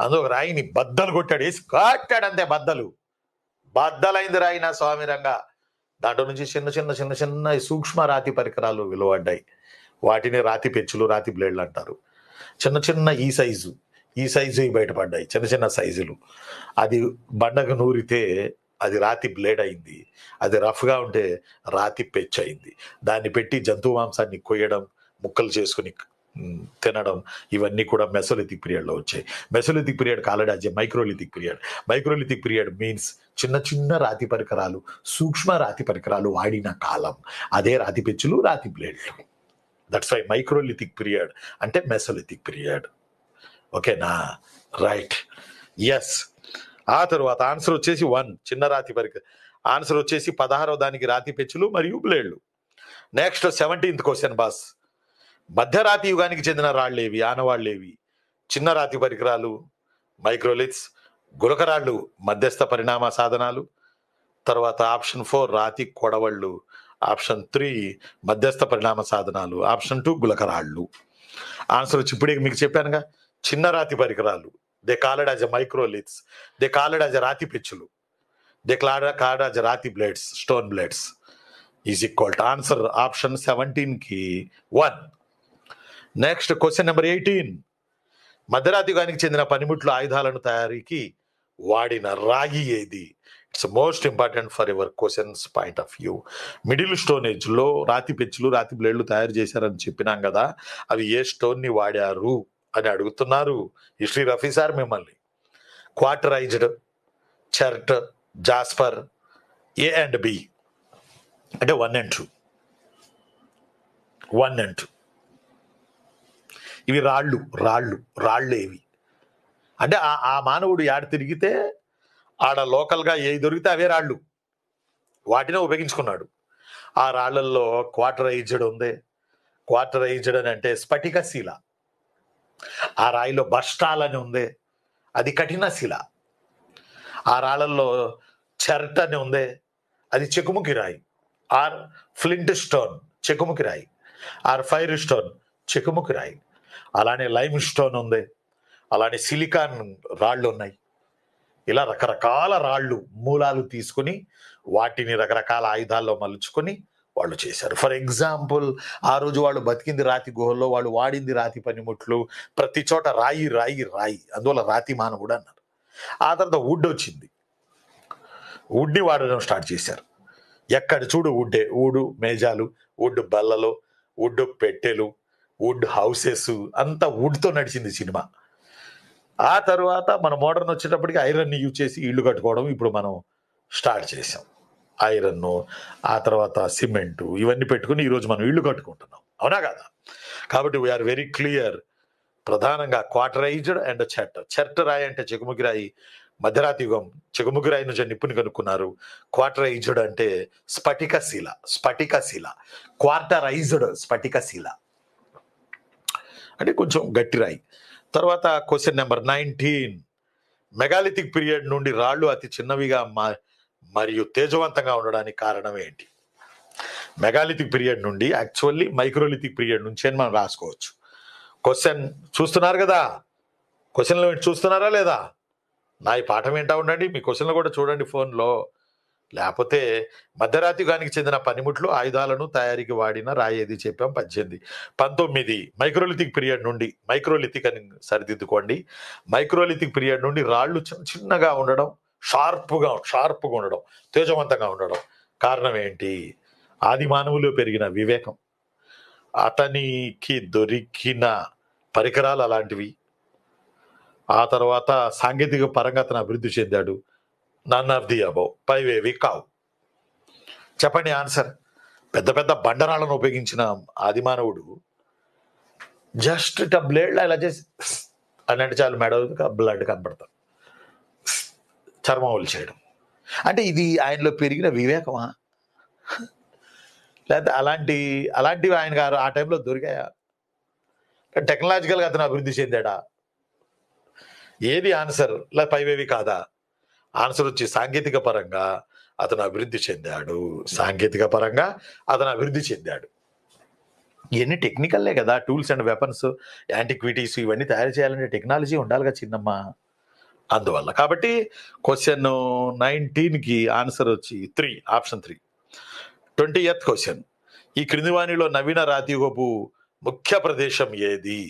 S1: అందులో ఒక రాయిని బద్దలు కొట్టాడు, వేసి కాటాడంతే. బద్దలైంది రాయి నా స్వామి రంగా. దాంట్లో నుంచి చిన్న సూక్ష్మ రాతి పరికరాలు వెలువడ్డాయి. వాటిని రాతి పెచ్చులు, రాతి బ్లేడ్లు అంటారు. చిన్న ఈ సైజు బయటపడ్డాయి, చిన్న సైజులు. అది బండకు నూరితే అది రాతి బ్లేడ్ అయింది. అది రఫ్గా ఉంటే రాతి పెచ్చు అయింది. దాన్ని పెట్టి జంతు మాంసాన్ని కొయ్యడం, ముక్కలు చేసుకుని తినడం, ఇవన్నీ కూడా మెసోలిథిక్ పీరియడ్లో వచ్చాయి. మెసోలిథిక్ పీరియడ్ కాల్డ్ యాజ్ ఎ microlithic period. Microlithic period means చిన్న రాతి పరికరాలు, సూక్ష్మ రాతి పరికరాలు వాడిన కాలం. అదే రాతి పెచ్చులు, రాతి బ్లేడ్లు. దట్స్ వై మైక్రోలిథిక్ పీరియడ్ అంటే మెసోలిథిక్ పీరియడ్. ఓకేనా? రైట్. ఎస్. ఆ తర్వాత ఆన్సర్ వచ్చేసి 1, చిన్న రాతి పరికరం. ఆన్సర్ వచ్చేసి 16వ దానికి రాతి పెచ్చులు మరియు బ్లేడ్లు. Next 17th question boss. మధ్యరాతి యుగానికి చెందిన రాళ్ళేవి, ఆనవాళ్ళేవి? చిన్న రాతి పరికరాలు మైక్రోలిథ్స్, గులకరాళ్ళు మధ్యస్థ పరిణామ సాధనాలు. తర్వాత ఆప్షన్ 4 రాతి కొడవళ్ళు, ఆప్షన్ 3 మధ్యస్థ పరిణామ సాధనాలు, ఆప్షన్ 2 గులకరాళ్ళు. ఆన్సర్ వచ్చి ఇప్పుడే మీకు చెప్పానుగా, చిన్న రాతి పరికరాలు they called as a microliths, they called as a రాతి పెచ్చులు, దే కాల్డ్ యాజ్ ఎ రాతి blades, stone blades is equal to answer option 17కి 1. Next question number 18. మధ్యరాతి యుగానికి చెందిన పనిముట్లు, ఆయుధాలను తయారీకి వాడిన రాగి ఏది? It's most important for your questions point of view. Middle stone ఏజ్లో రాతి పెచ్చులు, రాతి బ్లేడ్లు తయారు చేశారని చెప్పినాం కదా, అవి ఏ స్టోన్ని వాడారు అని అడుగుతున్నారు హిస్టరీ రఫీ సార్ మిమ్మల్ని. క్వార్టరైజ్డ్, chert, Jasper, A and B అంటే 1 and 2. 1 and 2 ఇవి రాళ్ళు ఏవి అంటే ఆ మానవుడు యాడ తిరిగితే ఆడ లోకల్గా ఏవి దొరికితే అవే రాళ్ళు, వాటినే ఉపయోగించుకున్నాడు. ఆ రాళ్లల్లో క్వార్టరైజ్డ్ ఉంది. క్వార్టరైజ్డ్ అని అంటే స్ఫటిక శిల. ఆ రాయిలో బస్టాల్ అని ఉంది, అది కఠిన శిల. ఆ రాళ్లలో చెర్ట్ అని ఉంది, అది చెకుముకి రాయి. ఆర్ ఫ్లింట్ స్టోన్ చెకుముకి రాయి, ఆర్ ఫైర్ స్టోన్ చెకుముకి రాయి. అలానే లైమ్ స్టోన్ ఉంది, అలానే సిలికాన్ రాళ్ళు ఉన్నాయి. ఇలా రకరకాల రాళ్ళు మూలాలు తీసుకుని వాటిని రకరకాల ఆయుధాల్లో మలుచుకొని వాళ్ళు చేశారు. ఫర్ ఎగ్జాంపుల్, ఆ రోజు వాళ్ళు బతికింది రాతి గుహల్లో, వాళ్ళు వాడింది రాతి పనిముట్లు, ప్రతి చోట రాయి రాయి రాయి, అందువల్ల రాతి మానవుడు అన్నారు. ఆ తర్వాత వుడ్ వచ్చింది, వుడ్ని వాడడం స్టార్ట్ చేశారు. ఎక్కడ చూడు వుడ్డే, వుడ్ మేజాలు, వుడ్ బల్లలు, వుడ్ పెట్టెలు, వుడ్ హౌసెస్, అంతా వుడ్తో నడిచింది సినిమా. ఆ తర్వాత మన మోడర్న్ వచ్చేటప్పటికి ఐరన్ని యూజ్ చేసి ఇల్లు కట్టుకోవడం ఇప్పుడు మనం స్టార్ట్ చేసాం. ఐరన్, ఆ తర్వాత సిమెంటు, ఇవన్నీ పెట్టుకుని ఈరోజు మనం ఇల్లు కట్టుకుంటున్నాం, అవునా కదా? కాబట్టి వీఆర్ వెరీ క్లియర్. ప్రధానంగా క్వార్టరైజ్డ్ అండ్ చెర్ట్ రాయి అంటే చెకుముకి రాయి, మధ్యరాతి యుగం చెకుముకి రాయి నుంచి నిప్పుని కనుక్కున్నారు. క్వార్టరైజ్డ్ అంటే స్ఫటిక శిల, క్వార్టరైజ్డ్ స్ఫటిక శిల అంటే కొంచెం గట్టి రాయి. తర్వాత క్వశ్చన్ నెంబర్ 19, మెగాలిథిక్ పీరియడ్ నుండి రాళ్లు అతి చిన్నవిగా మరియు తేజవంతంగా ఉండడానికి కారణం ఏంటి? మెగాలిథిక్ పీరియడ్ నుండి యాక్చువల్లీ మైక్రోలిథిక్ పీరియడ్ నుంచి అని మనం రాసుకోవచ్చు. క్వశ్చన్ చూస్తున్నారు కదా, క్వశ్చన్లు చూస్తున్నారా లేదా? నా ఈ పాఠం ఏంటా ఉండండి, మీ క్వశ్చన్లు కూడా చూడండి ఫోన్లో. లేకపోతే మధ్యరాతి యుగానికి చెందిన పనిముట్లు ఆయుధాలను తయారీకి వాడిన రాయేది చెప్పాం. 18. 19 మైక్రోలిథిక్ పీరియడ్ నుండి, మైక్రోలిథిక్ అని సరిదిద్దుకోండి, మైక్రోలిథిక్ పీరియడ్ నుండి రాళ్ళు చిన్నగా ఉండడం, షార్ప్గా ఉండడం, తేజవంతంగా ఉండడం కారణం ఏంటి? ఆది మానవులు పెరిగిన వివేకం, అతనికి దొరికిన పరికరాలు అలాంటివి, ఆ తర్వాత సాంకేతిక పరంగా అతను అభివృద్ధి చెందాడు. నన్ ఆఫ్ ది అబౌవ్, పైవేవి కావు. చెప్పండి ఆన్సర్. పెద్ద పెద్ద బండరాళ్లను ఉపయోగించిన ఆదిమానవుడు జస్ట్ ఇట్లా బ్లేడ్ ఇలా చేసి అన్నట్టు చాలు మెడ బ్లడ్ కనపడతాం, చర్మం చేయడం. అంటే ఇది ఆయనలో పెరిగిన వివేకమా? లేకపోతే అలాంటివి ఆయన గారు ఆ టైంలో దొరికాయా? టెక్నాలజికల్గా అతను అభివృద్ధి చెందాడా? ఏది ఆన్సర్? లేదా పైవేవి కాదా? ఆన్సర్ వచ్చి సాంకేతిక పరంగా అతను అభివృద్ధి చెందాడు. ఇవన్నీ టెక్నికల్లే కదా, టూల్స్ అండ్ వెపన్స్, యాంటిక్విటీస్ ఇవన్నీ తయారు చేయాలంటే టెక్నాలజీ ఉండాలిగా చిన్నమ్మ. అందువల్ల కాబట్టి క్వశ్చన్ 19కి ఆన్సర్ వచ్చి 3, ఆప్షన్ 3. 20th క్వశ్చన్, ఈ క్రింది వాణిలో నవీన రాతియుగపు ముఖ్య ప్రదేశం ఏది?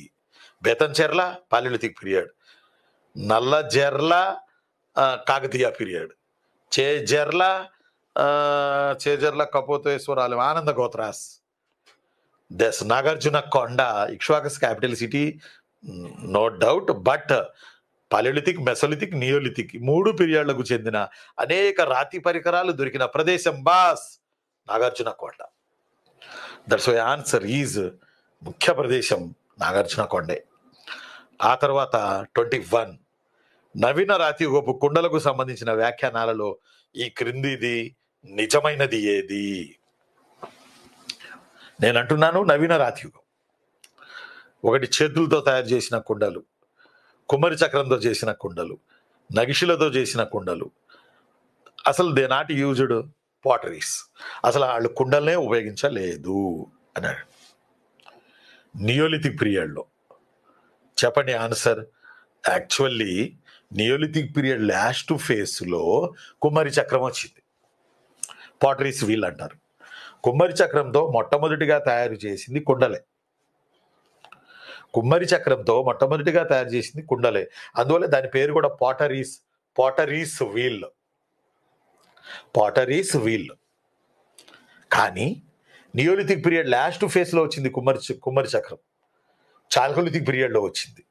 S1: Betamcherla Palaeolithic period, Nallajerla Kakatiya period, Chejerla కపోతేశ్వరాలయం Ananda gotras, Nagarjuna Konda Ikshvakus capital city, no doubt. But Palaeolithic, Mesolithic, Neolithic 3 పీరియడ్లకు చెందిన అనేక రాతి పరికరాలు దొరికిన ప్రదేశం బాస్ నాగార్జున కొండ. దట్స్ వై ఆన్సర్ ఈజ్ ముఖ్య ప్రదేశం నాగార్జున కొండే. ఆ తర్వాత 21, నవీన రాతియుగపు కుండలకు సంబంధించిన వ్యాఖ్యానాలలో ఈ క్రిందిది నిజమైనది ఏది? నేను అంటున్నాను నవీన రాతియుగం. ఒకటి చేతులతో తయారు చేసిన కుండలు, కుమ్మరి చక్రంతో చేసిన కుండలు, నగిషులతో చేసిన కుండలు. అసలు దే నాట్ యూజ్డ్ పాటరీస్, అసలు వాళ్ళు కుండలనే ఉపయోగించలేదు అన్నాడు. నియోలిథిక్ పీరియడ్లో చెప్పండి answer. Actually neolithic period last ఫేజ్లో కుమ్మరి చక్రం వచ్చింది, పాటరీస్ వీల్ అంటారు. కుమ్మరి చక్రంతో మొట్టమొదటిగా తయారు చేసింది కుండలే. అందువల్ల దాని పేరు కూడా పాటరీస్ వీల్. కానీ నియోలిథిక్ పీరియడ్ లాస్ట్ ఫేజ్లో వచ్చింది కుమ్మరి చక్రం, చాల్కోలిథిక్ పీరియడ్లో వచ్చింది.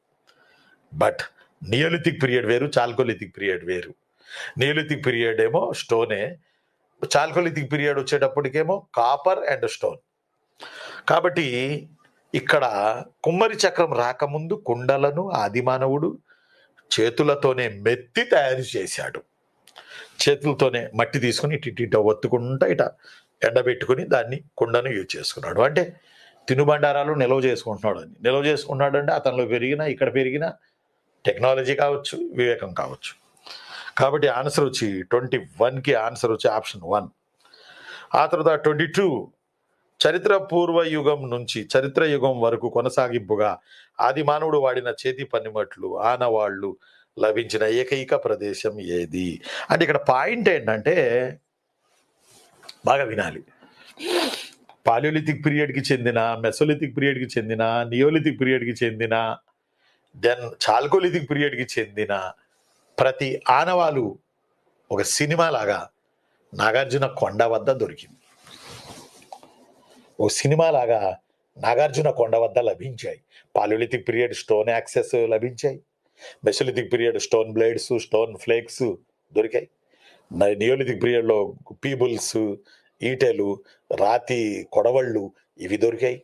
S1: బట్ నియోలిథిక్ పీరియడ్ వేరు, చాల్కోలిథిక్ పీరియడ్ వేరు. నియోలిథిక్ పీరియడ్ ఏమో స్టోనే, చాల్కోలిథిక్ పీరియడ్ వచ్చేటప్పటికేమో కాపర్ అండ్ స్టోన్. కాబట్టి ఇక్కడ కుమ్మరి చక్రం రాకముందు కుండలను ఆదిమానవుడు చేతులతోనే మెత్తి తయారు చేశాడు. చేతులతోనే మట్టి తీసుకుని ఇట ఒత్తుకుంటా ఇట ఎండబెట్టుకుని దాన్ని కుండను యూజ్ చేసుకున్నాడు. అంటే తినుబండారాలు నిల్వ చేసుకుంటున్నాడు అంటే అతనిలో ఇక్కడ పెరిగిన టెక్నాలజీ కావచ్చు, వివేకం కావచ్చు. కాబట్టి ఆన్సర్ వచ్చి 21కి ఆన్సర్ వచ్చి ఆప్షన్ 1. ఆ తర్వాత 22, చరిత్ర పూర్వ యుగం నుంచి చరిత్ర యుగం వరకు కొనసాగింపుగా ఆది మానవుడు వాడిన చేతి పనిముట్లు, ఆనవాళ్లు లభించిన ఏకైక ప్రదేశం ఏది? అంటే ఇక్కడ పాయింట్ ఏంటంటే బాగా వినాలి. పాలియోలిథిక్ పీరియడ్కి చెందిన, మెసోలిథిక్ పీరియడ్కి చెందిన, నియోలిథిక్ పీరియడ్కి చెందిన, దెన్ చాల్కోలిథిక్ పీరియడ్కి చెందిన ప్రతి ఆనవాలు ఒక సినిమా లాగా నాగార్జున కొండ వద్ద దొరికింది. ఓ సినిమా లాగా నాగార్జున కొండ వద్ద లభించాయి. పాలియోలిథిక్ పీరియడ్ స్టోన్ యాక్సెస్ లభించాయి. Mesolithic period stone blades, stone flakes దొరికాయి. నియోలిథిక్ పీరియడ్లో పీబుల్స్, ఈటెలు, రాతి కొడవళ్ళు ఇవి దొరికాయి.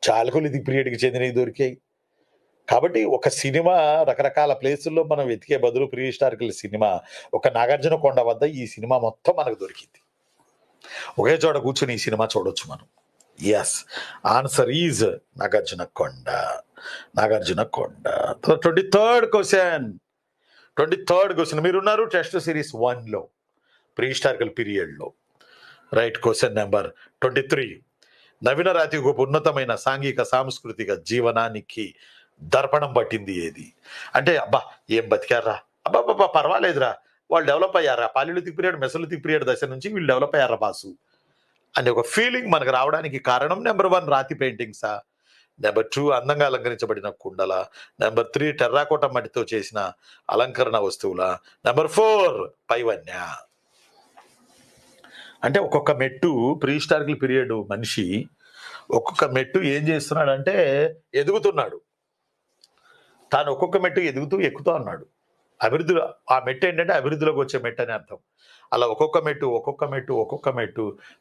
S1: చాల్కోలిథిక్ పీరియడ్కి చెందినవి దొరికాయి. కాబట్టి ఒక సినిమా రకరకాల ప్లేసుల్లో మనం వెతికే బదులు ప్రీ హిస్టారికల్ సినిమా ఒక నాగార్జున కొండ వద్ద ఈ సినిమా మొత్తం మనకు దొరికింది. ఒకే చోట కూర్చొని ఈ సినిమా చూడొచ్చు మనం. ఎస్, ఆన్సర్ ఈజ్ నాగార్జున కొండ. నాగార్జున కొండ. 23rd క్వశ్చన్ మీరున్నారు టెస్ట్ సిరీస్ 1లో ప్రీ హిస్టారికల్ పీరియడ్లో. Right, question number 23. నవీన రాతి ఒక ఉన్నతమైన సాంఘిక సాంస్కృతిక జీవనానికి దర్పణం పట్టింది ఏది? అంటే అబ్బా ఏం బతికారా, అబ్బాబ్బా పర్వాలేదురా, వాళ్ళు డెవలప్ అయ్యారా, పాలియోలిథిక్ పీరియడ్ మెసోలిథిక్ పీరియడ్ దశ నుంచి వీళ్ళు డెవలప్ అయ్యారా బాసు అనే ఒక ఫీలింగ్ మనకు రావడానికి కారణం నెంబర్ 1 రాతి పెయింటింగ్సా, నెంబర్ 2 అందంగా అలంకరించబడిన కుండల, నెంబర్ 3 టెర్రాకోట మట్టితో చేసిన అలంకరణ వస్తువుల, నెంబర్ 4 పైవన్య. అంటే ఒక్కొక్క మెట్టు ప్రీ హిస్టారికల్ పీరియడ్ మనిషి ఒక్కొక్క మెట్టు ఏం చేస్తున్నాడంటే ఎదుగుతున్నాడు. తాను ఒక్కొక్క మెట్టు ఎక్కుతూ అన్నాడు. అభివృద్ధిలో ఆ మెట్టు ఏంటంటే అభివృద్ధిలోకి వచ్చే మెట్టు అని అర్థం. అలా ఒక్కొక్క మెట్టు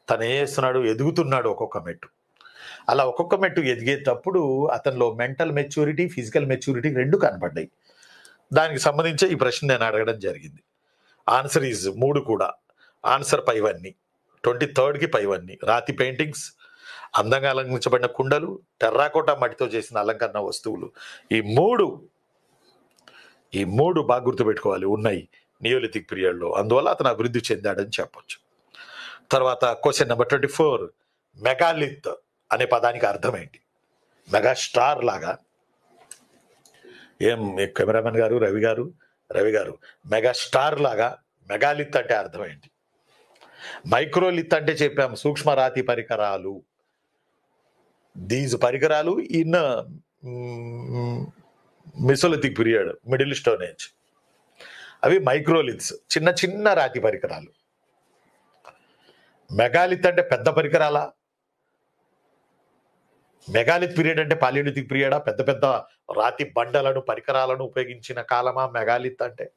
S1: తను ఏం చేస్తున్నాడు, ఎదుగుతున్నాడు ఒక్కొక్క మెట్టు. అలా ఒక్కొక్క మెట్టు ఎదిగేటప్పుడు అతనిలో మెంటల్ మెచ్యూరిటీ, ఫిజికల్ మెచ్యూరిటీ 2 కనపడ్డాయి. దానికి సంబంధించి ఈ ప్రశ్న నేను అడగడం జరిగింది. ఆన్సర్ ఈజ్ 3 కూడా. ఆన్సర్ పైవన్నీ. 23కి పైవన్నీ. రాతి పెయింటింగ్స్, అందంగా అలంకరించబడిన కుండలు, టెర్రాకోటా మట్టితో చేసిన అలంకరణ వస్తువులు. ఈ మూడు బాగా గుర్తుపెట్టుకోవాలి ఉన్నాయి నియోలిథిక్ పీరియడ్లో. అందువల్ల అతను అభివృద్ధి చెందాడని చెప్పొచ్చు. తర్వాత క్వశ్చన్ నెంబర్ 24. మెగాలిత్ అనే పదానికి అర్థం ఏంటి? మెగా స్టార్ లాగా. ఏం కెమెరామెన్ గారు రవి గారు మెగా స్టార్ లాగా మెగాలిత్ అంటే అర్థం ఏంటి? మైక్రోలిత్ అంటే చెప్పాము, సూక్ష్మ రాతి పరికరాలు. దీస్ పరికరాలు in Mesolithic period, middle stone age. అవి మైక్రోలిత్స్, చిన్న చిన్న రాతి పరికరాలు. మెగాలిత్ అంటే పెద్ద పరికరాల. మెగాలిత్ పీరియడ్ అంటే పాలియోలిథిక్ పీరియడా? పెద్ద పెద్ద రాతి బండలను పరికరాలను ఉపయోగించిన కాలమా మెగాలిత్ అంటే?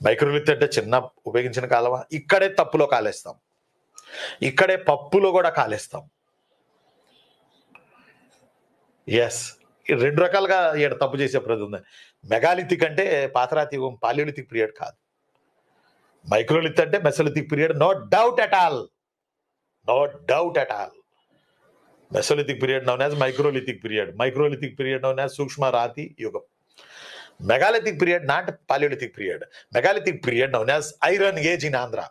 S1: మైక్రోలిత్ అంటే చిన్న ఉపయోగించిన కాలమా? ఇక్కడే తప్పులో కాలేస్తాం, ఇక్కడే పప్పులో కూడా కాలేస్తాం. ఎస్, 2 రకాలుగా ఇక్కడ తప్పు చేసే ప్రతి ఉంది. మెగాలిథిక్ అంటే పాతరాతి యుగం, పాలియోలిథిక్ పీరియడ్ కాదు. మైక్రోలిత్ అంటే Mesolithic period, no doubt at all. Mesolithic period known as microlithic period known as సూక్ష్మ రాతి యుగం. Megalithic period not Palaeolithic period. Megalithic period known as iron age in Andhra.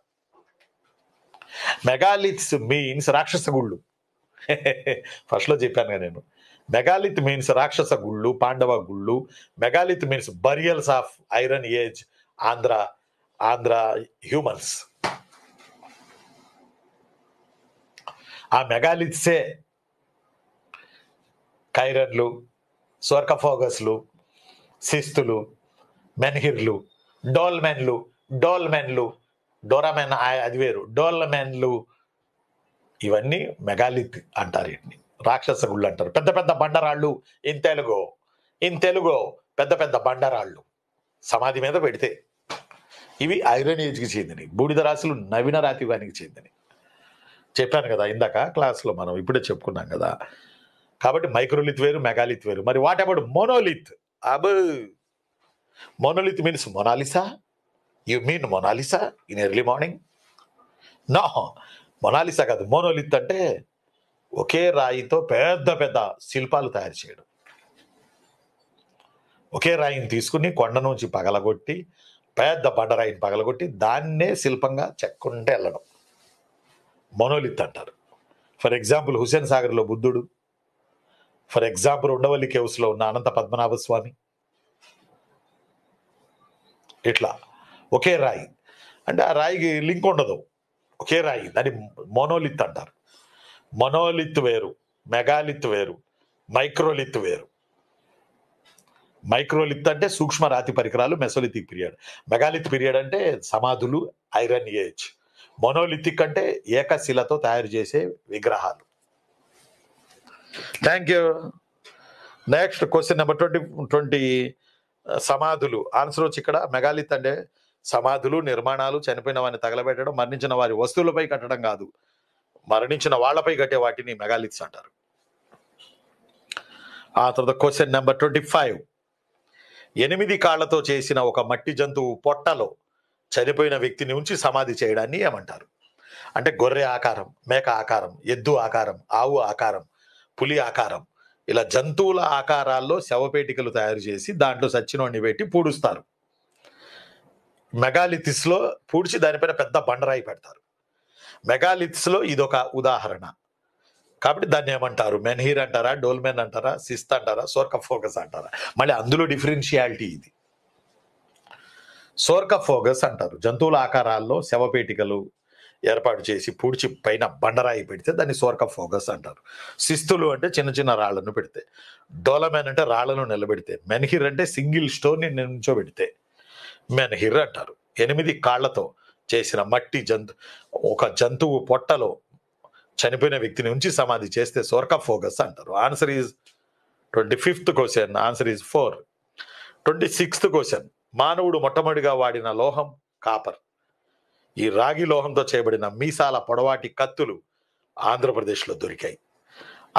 S1: Megaliths means రాక్షస గుళ్ళు. ఫస్ట్లో చెప్పాను కదా నేను. మెగాలిత్ మీన్స్ రాక్షస గుళ్ళు, పాండవ గుళ్ళు. Megalith means burials of iron age Andhra humans. ఆ మెగాలిత్సే కైరన్లు, స్వర్కఫోగస్లు, శిస్తులు, మెన్హిర్లు, డోరామెన్ అది వేరు, డోల్మెన్లు, ఇవన్నీ మెగాలిత్ అంటారు. వీటిని రాక్షస గుళ్ళు అంటారు. పెద్ద పెద్ద బండరాళ్ళు, ఇన్ తెలుగు పెద్ద పెద్ద బండరాళ్ళు సమాధి మీద పెడితే ఇవి ఐరన్ ఏజ్కి చెందినవి. బూడిద రాశులు నవీన రాతియుగానికి చెందినవి. చెప్పాను కదా ఇందాక క్లాస్లో, మనం ఇప్పుడే చెప్పుకున్నాం కదా. కాబట్టి మైక్రోలిత్ వేరు, మెగాలిత్ వేరు. మరి what about monolith? Monolith means Mona Lisa? You mean Mona Lisa in early morning? No, Mona Lisa కాదు. మోనోలిత్ అంటే ఒకే రాయితో పెద్ద పెద్ద శిల్పాలు తయారు చేయడం. ఒకే రాయిని తీసుకుని కొండ నుంచి పగలగొట్టి, పెద్ద బండరాయిని పగలగొట్టి దాన్నే శిల్పంగా చెక్కుంటే వెళ్ళడం మోనోలిత్ అంటారు. ఫర్ ఎగ్జాంపుల్ హుసేన్ సాగర్లో బుద్ధుడు, ఫర్ ఎగ్జాంపుల్ ఉండవల్లి కేవ్స్లో ఉన్న అనంత పద్మనాభ స్వామి. ఇట్లా ఒకే రాయి అంటే ఆ రాయికి లింక్ ఉండదు, ఒకే రాయి, దాన్ని మోనోలిత్ అంటారు. మొనోలిత్ వేరు, మెగాలిత్ వేరు, మైక్రోలిత్ వేరు. మైక్రోలిత్ అంటే సూక్ష్మ రాతి పరికరాలు, మెసోలిథిక్ పీరియడ్. మెగాలిత్ పీరియడ్ అంటే సమాధులు, ఐరన్ ఏజ్. మొనోలిథిక్ అంటే ఏకశిలతో తయారు చేసే విగ్రహాలు. Thank you. Next question number 20. సమాధులు. ఆన్సర్ వచ్చి ఇక్కడ మెగాలిత్ అంటే సమాధులు, నిర్మాణాలు, చనిపోయిన వారిని తగలబెట్టడం, మరణించిన వారి వస్తువులపై కట్టడం కాదు, మరణించిన వాళ్లపై కట్టే వాటిని మెగాలిత్స్ అంటారు. ఆ తర్వాత క్వశ్చన్ నెంబర్ 25. 8 కాళ్లతో చేసిన ఒక మట్టి జంతువు పొట్టలో చనిపోయిన వ్యక్తిని ఉంచి సమాధి చేయడాన్ని ఏమంటారు? అంటే గొర్రె ఆకారం, మేక ఆకారం, ఎద్దు ఆకారం, ఆవు ఆకారం, పులి ఆకారం, ఇలా జంతువుల ఆకారాల్లో శవపేటికలు తయారు చేసి దాంట్లో సచ్చినోడిని పెట్టి పూడుస్తారు. మెగాలిథిస్ లో పూడ్చి దానిపైన పెద్ద బండరాయి పెడతారు. మెగాలిథిస్ లో ఇదొక ఉదాహరణ. కాబట్టి దాన్ని ఏమంటారు? మెన్హీర్ అంటారా, డోల్మెన్ అంటారా, సిస్త్ అంటారా, సోర్కఫోగస్ అంటారా? మళ్ళీ అందులో డిఫరెన్షియాలిటీ ఇది. సోర్కఫోగస్ అంటారు. జంతువుల ఆకారాల్లో శవపేటికలు ఏర్పాటు చేసి పూడ్చి పైన బండరాయి పెడితే దాన్ని సోర్కఫోగస్ అంటారు. శిస్తులు అంటే చిన్న చిన్న రాళ్లను పెడితే. డోలమెన్ అంటే రాళ్లను నిలబెడితే. మెన్హిర్ అంటే సింగిల్ స్టోన్ ని నిల్చోబెడితే మెన్హిర్ అంటారు. 8 కాళ్లతో చేసిన మట్టి ఒక జంతువు పొట్టలో చనిపోయిన వ్యక్తిని ఉంచి సమాధి చేస్తే సోర్కఫోగస్ అంటారు. Answer is 25th question. Answer is 4. 26th question. మానవుడు మొట్టమొదటిగా వాడిన లోహం కాపర్. ఈ రాగి లోహంతో చేయబడిన మీసాల పొడవాటి కత్తులు ఆంధ్రప్రదేశ్లో దొరికాయి.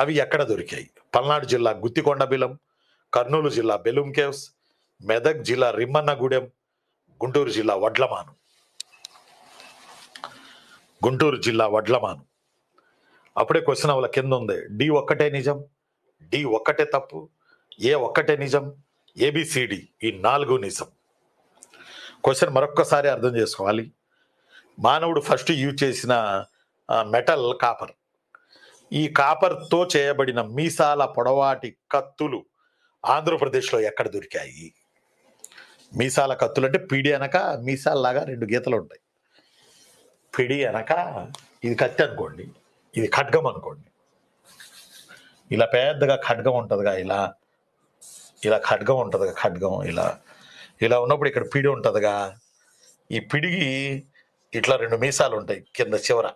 S1: అవి ఎక్కడ దొరికాయి? పల్నాడు జిల్లా గుత్తికొండ బిలం, కర్నూలు జిల్లా బెలూం కేవ్స్, మెదక్ జిల్లా రిమ్మన్నగూడెం, గుంటూరు జిల్లా వడ్లమాను. గుంటూరు జిల్లా వడ్లమాను. అప్పుడే క్వశ్చన్ అవల కింద ఉంది. డి ఒక్కటే నిజం, డి ఒక్కటే తప్పు, ఏ ఒక్కటే నిజం, ఏబిసిడి ఈ 4 నిజం. క్వశ్చన్ మరొక్కసారి అర్థం చేసుకోవాలి. మానవుడు ఫస్ట్ యూజ్ చేసిన మెటల్ కాపర్. ఈ కాపర్తో చేయబడిన మీసాల పొడవాటి కత్తులు ఆంధ్రప్రదేశ్లో ఎక్కడ దొరికాయి? మీసాల కత్తులు అంటే పిడి అనక మీసాలలాగా 2 గీతలు ఉంటాయి. పిడి అనక ఇది కత్తి అనుకోండి, ఇది ఖడ్గం అనుకోండి. ఇలా పెద్దగా ఖడ్గం ఉంటుందిగా, ఇలా ఖడ్గం ఉంటుందిగా, ఖడ్గం ఇలా ఉన్నప్పుడు ఇక్కడ పిడి ఉంటుందిగా. ఈ పిడికి ఇట్లా 2 మీసాలు ఉంటాయి కింద చివర.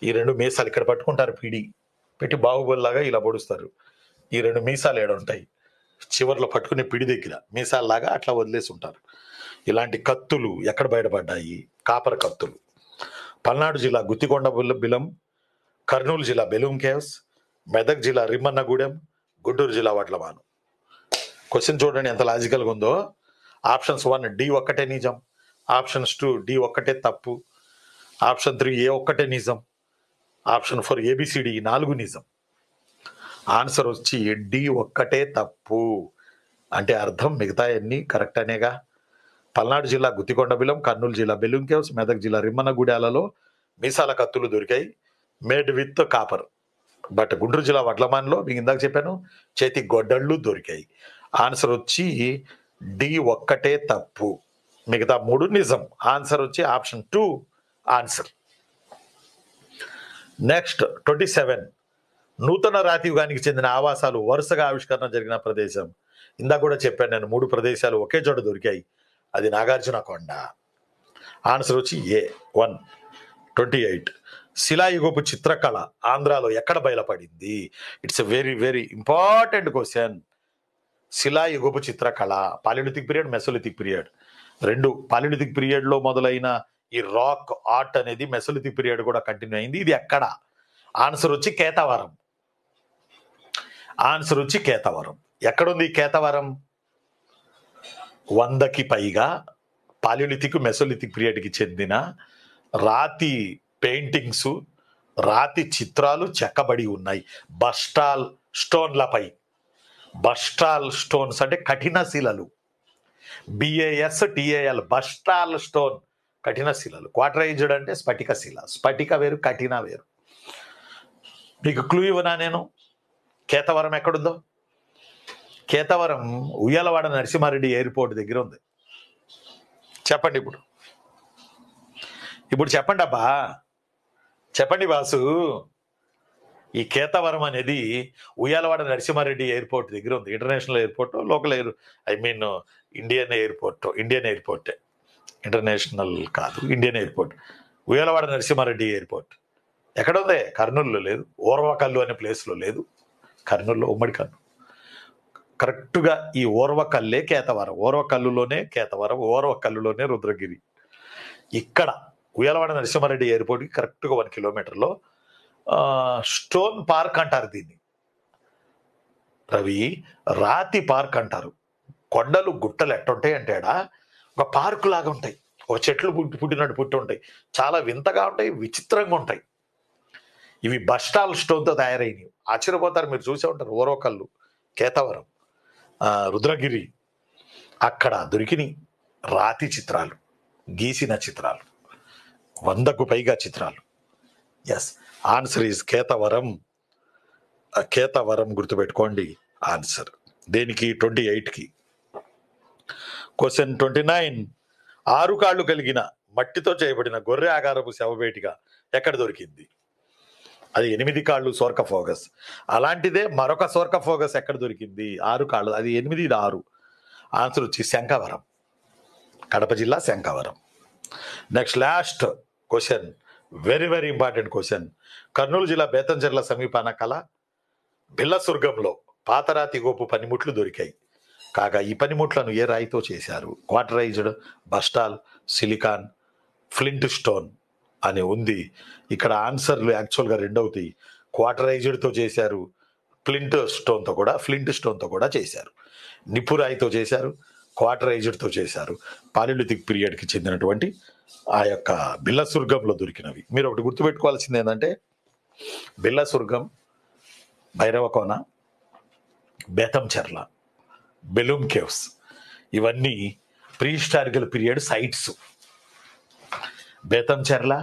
S1: ఈ 2 మీసాలు ఇక్కడ పట్టుకుంటారు, పిడి పెట్టి బాహుబలిలాగా ఇలా పొడుస్తారు. ఈ 2 మీసాలు ఏడ ఉంటాయి చివర్లో పట్టుకునే పిడి దగ్గర మీసాలలాగా అట్లా వదిలేసి ఉంటారు. ఇలాంటి కత్తులు ఎక్కడ బయటపడ్డాయి? కాపర్ కత్తులు. పల్నాడు జిల్లా గుత్తికొండ బిలం, కర్నూలు జిల్లా బెలూం కేవ్స్, మెదక్ జిల్లా రిమ్మన్నగూడెం, గుంటూరు జిల్లా వడ్లమాను. క్వశ్చన్ చూడండి ఎంత లాజికల్గా ఉందో. ఆప్షన్స్ 1 డి ఒక్కటే నిజం, ఆప్షన్స్ 2 డి ఒక్కటే తప్పు, ఆప్షన్ 3 ఏ ఒక్కటే నిజం, ఆప్షన్ 4 ఏబిసిడి 4 నిజం. ఆన్సర్ వచ్చి డి ఒక్కటే తప్పు. అంటే అర్థం మిగతా అన్ని కరెక్ట్ అనేగా. పల్నాడు జిల్లా గుత్తికొండ బిలం, కర్నూలు జిల్లా బెలూం కేవ్స్, మెదక్ జిల్లా రిమ్మన్నగూడెలలో మీసాల కత్తులు దొరికాయి, made with copper. But Guntur జిల్లా వడ్లమాన్లో మీకు ఇందాక చెప్పాను చేతి గొడ్డళ్ళు దొరికాయి. ఆన్సర్ వచ్చి డి ఒక్కటే తప్పు, మిగతా 3 నిజం. ఆన్సర్ వచ్చి ఆప్షన్ 2 ఆన్సర్. నెక్స్ట్ 27. నూతన రాతి యుగానికి చెందిన ఆవాసాలు వరుసగా ఆవిష్కరణ జరిగిన ప్రదేశం. ఇందాక కూడా చెప్పాను నేను, 3 ప్రదేశాలు ఒకే చోట దొరికాయి. అది నాగార్జున కొండ. ఆన్సర్ వచ్చి ఏ 1. 28. శిలాయుగపు చిత్రకళ ఆంధ్రాలో ఎక్కడ బయలుపడింది? It's a very very important question. శిలాయుగపు చిత్రకళ Palaeolithic period, Mesolithic period 2. Palaeolithic period లో మొదలైన ఈ రాక్ ఆర్ట్ అనేది మెసోలిథిక్ పీరియడ్ కూడా కంటిన్యూ అయింది. ఇది ఎక్కడ? ఆన్సర్ వచ్చి కేతవరం. ఆన్సర్ వచ్చి కేతవరం. ఎక్కడుంది కేతవరం? 100కి పైగా పాలియోలిథిక్, మెసోలిథిక్ పీరియడ్కి చెందిన రాతి పెయింటింగ్స్, రాతి చిత్రాలు చెక్కబడి ఉన్నాయి బస్టాల్ స్టోన్లపై. బస్టాల్ స్టోన్స్ అంటే కఠిన శిలలు, BASTAL బస్టాల్ స్టోన్ కఠిన శిలలు. క్వార్టరైజ్డ్ అంటే స్ఫటిక శిల. స్ఫటిక వేరు, కఠిన వేరు. మీకు క్లూ ఇవ్వనా నేను? కేతవరం ఎక్కడుందో? కేతవరం ఉయ్యాలవాడ నరసింహారెడ్డి ఎయిర్పోర్ట్ దగ్గర ఉంది. చెప్పండి ఇప్పుడు చెప్పండి అబ్బా, చెప్పండి బాసు. ఈ కేతవరం అనేది ఉయ్యాలవాడ నరసింహారెడ్డి ఎయిర్పోర్ట్ దగ్గర ఉంది. ఇంటర్నేషనల్ ఎయిర్పోర్ట్, లోకల్ ఇండియన్ ఎయిర్పోర్టే, ఇంటర్నేషనల్ కాదు, Indian airport. Uyyalawada Narasimha Reddy airport ఎక్కడ ఉంది? కర్నూలులో లేదు. ఓర్వకల్లు అనే ప్లేస్లో లేదు, కర్నూలులో, ఉమ్మడి కర్నూలు. కరెక్ట్గా ఈ ఓర్వకల్లే కేతవరం, ఓర్వకల్లులోనే కేతవరం, ఓర్వకల్లులోనే రుద్రగిరి. ఇక్కడ ఉయ్యాలవాడ నరసింహారెడ్డి ఎయిర్పోర్ట్కి కరెక్ట్గా 1 కిలోమీటర్లో స్టోన్ పార్క్ అంటారు దీన్ని. రవి, రాతి పార్క్ అంటారు. కొండలు గుట్టలు ఎట్టుంటాయి అంటే ఒక పార్కు లాగా ఉంటాయి, ఒక చెట్లు పుట్టినట్టు పుట్టి ఉంటాయి, చాలా వింతగా ఉంటాయి, విచిత్రంగా ఉంటాయి. ఇవి బస్టాల్ స్టోన్తో తయారైనవి. ఆశ్చర్యపోతారు, మీరు చూసే ఉంటారు. ఓర్వకల్లు, కేతవరం, రుద్రగిరి, అక్కడ దొరికిన రాతి చిత్రాలు, గీసిన చిత్రాలు, 100కు పైగా చిత్రాలు. Yes, answer is Ketavaram. Ketavaram గుర్తుపెట్టుకోండి ఆన్సర్. దేనికి? 28కి. క్వశ్చన్ 29. 6 కాళ్ళు కలిగిన మట్టితో చేయబడిన గొర్రె ఆకారపు శవపేటిక ఎక్కడ దొరికింది? అది 8 కాళ్ళు సోర్కఫోగస్. అలాంటిదే మరొక సోర్కఫోగస్ ఎక్కడ దొరికింది? 6 కాళ్ళు, అది 8, ఇది 6. ఆన్సర్ వచ్చి శంఖవరం, కడప జిల్లా Shankhavaram. Next last question, very very important question. Kurnool జిల్లా బేతంచెర్ల సమీపాన కల బిల్లసుర్గంలో పాతరాతి గోపు పనిముట్లు దొరికాయి. కాగా ఈ పనిముట్లను ఏ రాయితో చేశారు? క్వార్టరైజ్డ్, బస్టాల్, సిలికాన్, ఫ్లింట్ స్టోన్ అని ఉంది. ఇక్కడ ఆన్సర్లు యాక్చువల్గా 2 అవుతాయి. క్వార్టరైజ్డ్తో చేశారు, ఫ్లింట్ స్టోన్తో కూడా చేశారు. నిప్పురాయితో చేశారు, క్వార్టరైజ్డ్తో చేశారు. పాలిలిథిక్ పీరియడ్కి చెందినటువంటి ఆ యొక్క బిల్లసుర్గంలో దొరికినవి. మీరు ఒకటి గుర్తుపెట్టుకోవాల్సింది ఏంటంటే, బిల్లసుర్గం, భైరవకోన, బేతంచెర్ల, బెలూమ్ కేవ్స్, ఇవన్నీ prehistorical period sites. Betamcherla,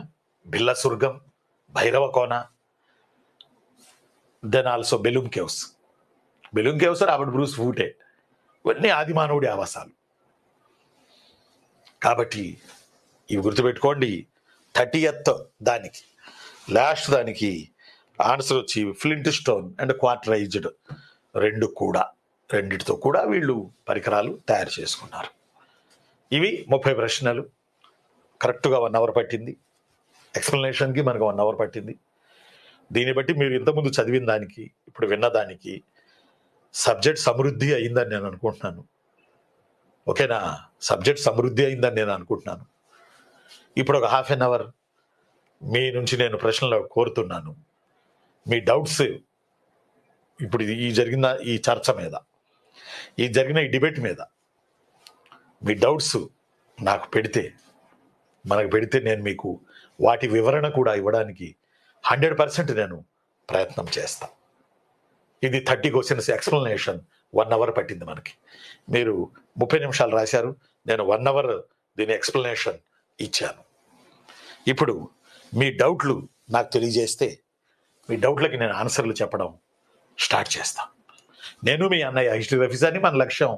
S1: Billasurgam, Bhairavakona, then also Belum caves. Belum caves Robert Bruce Foote, ఇవన్నీ ఆదిమానవుడి ఆవాసాలు. కాబట్టి ఇవి గుర్తుపెట్టుకోండి. 30th దానికి, లాస్ట్ దానికి ఆన్సర్ వచ్చి ఫ్లింట్ స్టోన్ అండ్ క్వార్టరైజ్డ్, రెండిటితో కూడా వీళ్ళు పరికరాలు తయారు చేసుకున్నారు. ఇవి 30 ప్రశ్నలు. కరెక్ట్గా 1 అవర్ పట్టింది. ఎక్స్ప్లెనేషన్కి మనకు 1 అవర్ పట్టింది. దీన్ని బట్టి మీరు ఇంతకుముందు చదివిన దానికి, ఇప్పుడు విన్నదానికి సబ్జెక్ట్ సమృద్ధి అయిందని నేను అనుకుంటున్నాను. ఓకేనా? సబ్జెక్ట్ సమృద్ధి అయిందని నేను అనుకుంటున్నాను. ఇప్పుడు ఒక 1/2 అవర్ మీ నుంచి నేను ప్రశ్నలు కోరుతున్నాను. మీ డౌట్స్, ఇప్పుడు ఈ చర్చ మీద, జరిగిన ఈ డిబేట్ మీద మీ డౌట్స్ నాకు మనకు పెడితే నేను మీకు వాటి వివరణ కూడా ఇవ్వడానికి 100% నేను ప్రయత్నం చేస్తాను. ఇది 30 క్వశ్చన్స్ ఎక్స్ప్లెనేషన్ 1 అవర్ పట్టింది మనకి. మీరు 30 నిమిషాలు రాశారు, నేను 1 అవర్ దీని ఎక్స్ప్లెనేషన్ ఇచ్చాను. ఇప్పుడు మీ డౌట్లు నాకు తెలియజేస్తే, మీ డౌట్లకి నేను ఆన్సర్లు చెప్పడం స్టార్ట్ చేస్తాను. నేను మీ అన్నయ్య హిస్టరీ రఫీసాని. మన లక్ష్యం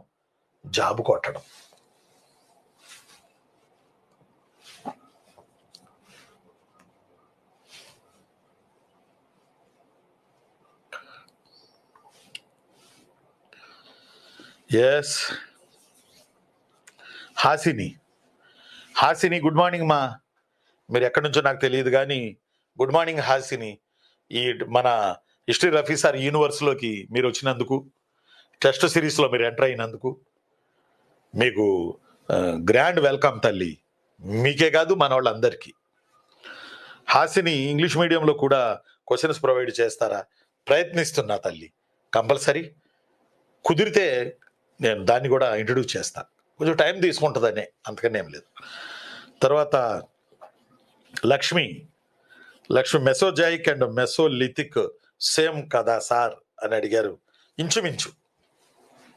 S1: జాబు కొట్టడం. ఎస్, హాసిని గుడ్ మార్నింగ్ మా. మీరు ఎక్కడి నుంచో నాకు తెలియదు కానీ గుడ్ మార్నింగ్ హాసిని. ఈ మన హిస్టరీ రఫీసార్ యూనివర్స్లోకి మీరు వచ్చినందుకు, టెస్ట్ సిరీస్లో మీరు ఎంటర్ అయినందుకు మీకు గ్రాండ్ వెల్కమ్ తల్లి. మీకే కాదు, మన వాళ్ళందరికీ. హాసిని ఇంగ్లీష్ మీడియంలో కూడా క్వశ్చన్స్ ప్రొవైడ్ చేస్తారా? ప్రయత్నిస్తున్నా తల్లి. కంపల్సరీ కుదిరితే నేను దాన్ని కూడా ఇంట్రడ్యూస్ చేస్తాను. కొంచెం టైం తీసుకుంటుందనే, అంతకనే ఏం లేదు. తర్వాత Lakshmi Mesozoic and Mesolithic same కదా సార్ అని అడిగారు.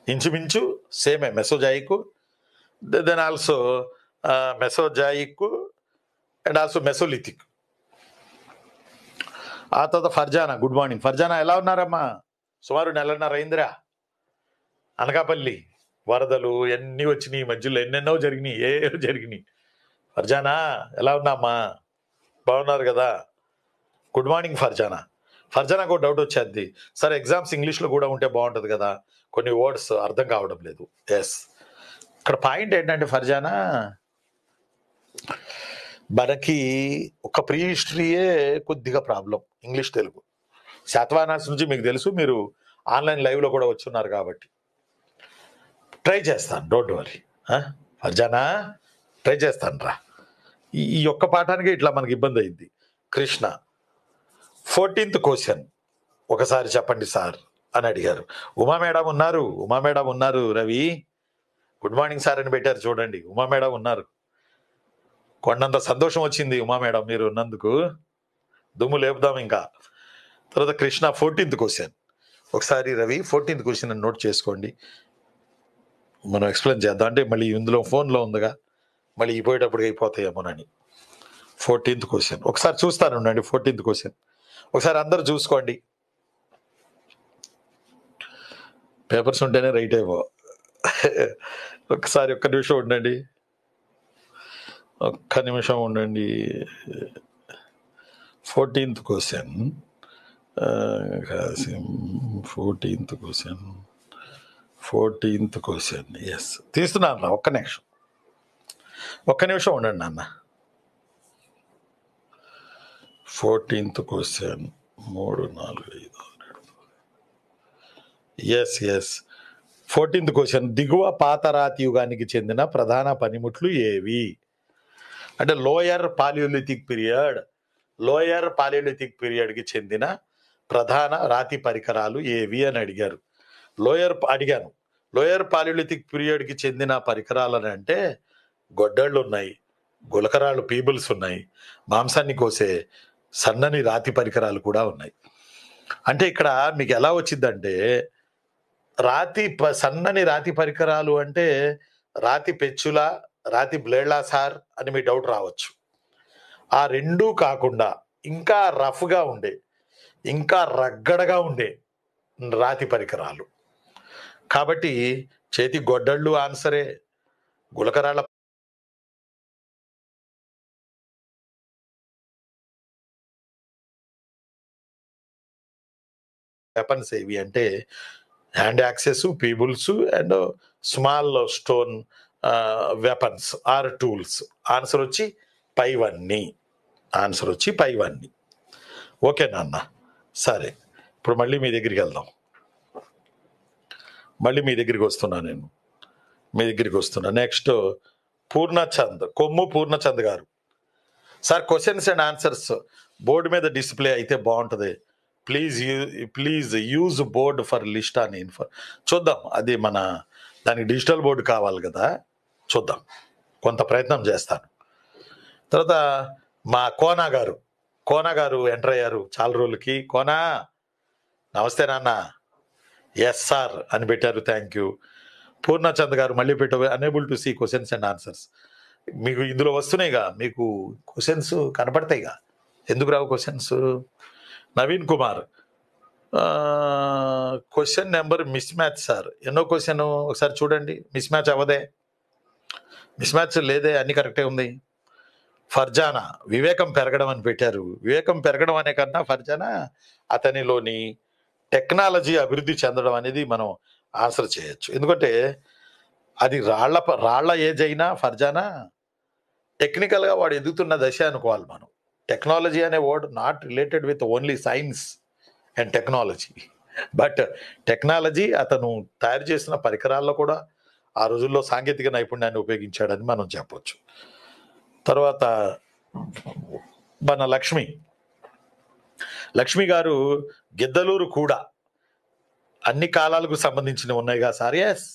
S1: ఇంచుమించు సేమే. Mesozoic, then also Mesozoic and also Mesolithic. ఆ తర్వాత ఫర్జానా, గుడ్ మార్నింగ్ ఫర్జానా. ఎలా ఉన్నారమ్మా? సుమారు 1.5 నెలన్నర అయిందిరా. అనకాపల్లి వరదలు ఎన్ని వచ్చినాయి, మధ్యలో ఎన్నెన్నో జరిగినాయి. ఫర్జానా ఎలా ఉన్నామ్మా? బాగున్నారు కదా? Good morning Farzana. ఫర్జానాకు డౌట్ వచ్చేది, సార్ ఎగ్జామ్స్ ఇంగ్లీష్లో కూడా ఉంటే బాగుంటుంది కదా, కొన్ని వర్డ్స్ అర్థం కావడం లేదు. ఎస్, ఇక్కడ పాయింట్ ఏంటంటే ఫర్జానా, మనకి ఒక ప్రీ హిస్టరీయే కొద్దిగా ప్రాబ్లం, ఇంగ్లీష్ తెలుగు. శాతవాహనాస్ నుంచి మీకు తెలుసు, మీరు ఆన్లైన్ లైవ్లో కూడా వచ్చున్నారు కాబట్టి ట్రై చేస్తాను, డోంట్ వరీ. ఫర్జానా ట్రై చేస్తాను రా. ఈ ఒక్క పాఠానికి ఇట్లా మనకి ఇబ్బంది అయింది. కృష్ణ 14th క్వశ్చన్ ఒకసారి చెప్పండి సార్ అని అడిగారు. ఉమా మేడం ఉన్నారు, ఉమా మేడం ఉన్నారు. రవి గుడ్ మార్నింగ్ సార్ అని పెట్టారు చూడండి, ఉమా మేడం ఉన్నారు. కొండంత సంతోషం వచ్చింది ఉమా మేడం మీరు ఉన్నందుకు, దుమ్ము లేపుదాం ఇంకా. తర్వాత కృష్ణ 14th క్వశ్చన్ ఒకసారి రవి 14th క్వశ్చన్ అని నోట్ చేసుకోండి, మనం ఎక్స్ప్లెయిన్ చేద్దాం. అంటే మళ్ళీ ఇందులో ఫోన్లో ఉందిగా, మళ్ళీ అయిపోయేటప్పుడు అయిపోతాయేమోనని. 14th క్వశ్చన్ ఒకసారి చూస్తాను ఉండండి. 14th క్వశ్చన్ ఒకసారి అందరు చూసుకోండి, పేపర్స్ ఉంటేనే రైట్ అయిపో. ఒకసారి ఒక్క నిమిషం ఉండండి, ఒక్క నిమిషం ఉండండి. 14th question 14th question yes తీస్తున్నాను రా, ఒక్క నిమిషం ఉండండి నాన్న. 14th question 3 4 5 yes 14th question, దిగువ పాతరాతి యుగానికి చెందిన ప్రధాన పనిముట్లు ఏవి? అంటే లోయర్ పాలియోలిథిక్ పీరియడ్కి చెందిన ప్రధాన రాతి పరికరాలు ఏవి అని అడిగారు. లోయర్ పాలియోలిథిక్ పీరియడ్కి చెందిన పరికరాలని అంటే గొడ్డళ్ళు ఉన్నాయి, గులకరాళ్ళు పీబుల్స్ ఉన్నాయి, మాంసాన్ని కోసే సన్నని రాతి పరికరాలు కూడా ఉన్నాయి. అంటే ఇక్కడ మీకు ఎలా వచ్చిందంటే, సన్నని రాతి పరికరాలు అంటే రాతి పెచ్చుల, రాతి బ్లేడ్లా సార్ అని మీ డౌట్ రావచ్చు. ఆ రెండూ కాకుండా ఇంకా రఫ్గా ఉండే, ఇంకా రగ్గడగా ఉండే రాతి పరికరాలు. కాబట్టి చేతి గొడ్డళ్ళు ఆన్సరే, గులకరాళ్ళ వెపన్స్ ఏవి అంటే hand axes, pebbles and small stone weapons or tools. Answer వచ్చి పైవన్నీ. ఓకే నాన్న, సరే ఇప్పుడు మళ్ళీ మీ దగ్గరికి వెళ్దాం. మళ్ళీ మీ దగ్గరికి వస్తున్నా. నెక్స్ట్ కొమ్ము పూర్ణచంద్ గారు. Sir questions and answers board మీద డిస్ప్లే అయితే బాగుంటుంది, please use board for list అని చూద్దాం. అది మన దానికి డిజిటల్ బోర్డు కావాలి కదా, చూద్దాం, కొంత ప్రయత్నం చేస్తాను. తర్వాత మా కోనా గారు ఎంటర్ అయ్యారు చాలా రోజులకి. కోనా నమస్తే నాన్న. ఎస్ సార్ అని పెట్టారు, థ్యాంక్ యూ. పూర్ణచంద్ గారు మళ్ళీ పెట్టారు, unable to see questions and answers. మీకు ఇందులో వస్తున్నాయిగా, మీకు క్వశ్చన్స్ కనపడతాయిగా, ఎందుకు రావు questions? Naveen Kumar question number mismatch sir. ఎన్నో క్వశ్చన్ ఒకసారి చూడండి, మిస్ మ్యాచ్ అవ్వదే, మిస్ మ్యాచ్ లేదే, అన్ని కరెక్టే ఉంది. ఫర్జానా వివేకం పెరగడం అని పెట్టారు. వివేకం పెరగడం అనే కన్నా ఫర్జానా అతనిలోని టెక్నాలజీ అభివృద్ధి చెందడం అనేది మనం ఆన్సర్ చేయొచ్చు. ఎందుకంటే అది రాళ్ల ఏజ్ అయినా ఫర్జానా టెక్నికల్గా వాడు ఎదుగుతున్న దశ అనుకోవాలి మనం. టెక్నాలజీ అనే word not related with only science and technology, but technology అతను తయారు చేసిన పరికరాల్లో కూడా ఆ రోజుల్లో సాంకేతిక నైపుణ్యాన్ని ఉపయోగించాడని మనం చెప్పొచ్చు. తర్వాత మన లక్ష్మి గారు, గిద్దలూరు కూడా అన్ని కాలాలకు సంబంధించినవి ఉన్నాయిగా సార్. ఎస్,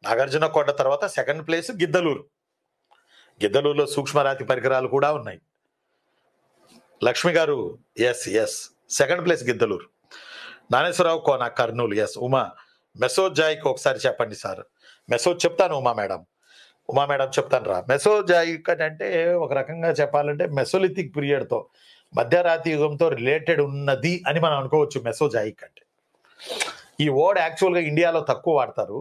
S1: నాగార్జున కొండ తర్వాత సెకండ్ ప్లేస్ గిద్దలూరులో సూక్ష్మరాతి పరికరాలు కూడా ఉన్నాయి. లక్ష్మి గారు ఎస్ సెకండ్ ప్లేస్ గిద్దలూరు. నానేశ్వరరావు కోన కర్నూలు. ఎస్. ఉమా మెసోజాయిక్ ఒకసారి చెప్పండి సార్. చెప్తాను ఉమా మేడం చెప్తాను రా. మెసోజాయిక్ అంటే ఒక రకంగా చెప్పాలంటే మెసోలిథిక్ పీరియడ్తో, మధ్యరాతి యుగంతో రిలేటెడ్ ఉన్నది అని మనం అనుకోవచ్చు మెసోజాయిక్ అంటే. ఈ వర్డ్ యాక్చువల్గా ఇండియాలో తక్కువ వాడతారు,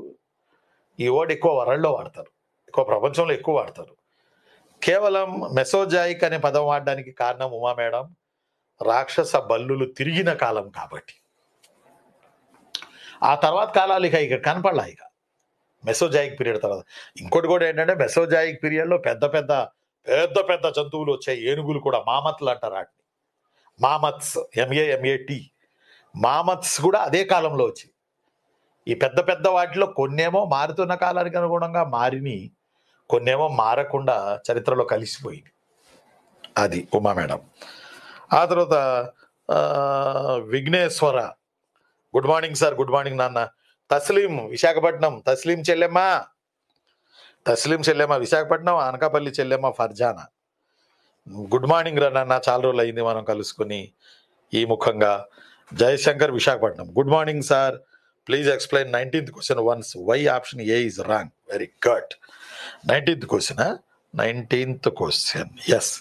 S1: ఈ వర్డ్ ఎక్కువ వరల్డ్లో వాడతారు, ఎక్కువ ప్రపంచంలో ఎక్కువ వాడతారు. కేవలం మెసోజాయిక్ అనే పదం వాడడానికి కారణం ఉమా మేడం, రాక్షస బల్లులు తిరిగిన కాలం కాబట్టి. ఆ తర్వాత కాలాలు ఇక కనపడలా. ఇక మెసోజాయిక్ పీరియడ్ తర్వాత ఇంకోటి కూడా ఏంటంటే, మెసోజాయిక్ పీరియడ్లో పెద్ద పెద్ద పెద్ద పెద్ద జంతువులు వచ్చాయి. ఏనుగులు కూడా, మామత్లు అంటారు వాటిని. మామత్స్, MAMAT, మామత్స్ కూడా అదే కాలంలో వచ్చాయి. ఈ పెద్ద పెద్ద వాటిలో కొన్నేమో మారుతున్న కాలానికి అనుగుణంగా మారిని, కొన్నేమో మారకుండా చరిత్రలో కలిసిపోయింది. అది ఉమా మేడం. ఆ తర్వాత Vigneshwara, good morning sir. Good morning నాన్న. తస్లీం, విశాఖపట్నం. తస్లీం చెల్లెమ్మ, తస్లీం చెల్లెమ్మ విశాఖపట్నం. అనకాపల్లి చెల్లెమ్మ ఫర్జానా. గుడ్ మార్నింగ్ రా నాన్న, చాలా రోజులు అయింది మనం కలుసుకుని ఈ ముఖంగా. Jayashankar, Visakhapatnam. Good morning sir, please explain 19th question once why option A is wrong. Very good. 19th question, 19th question. Yes,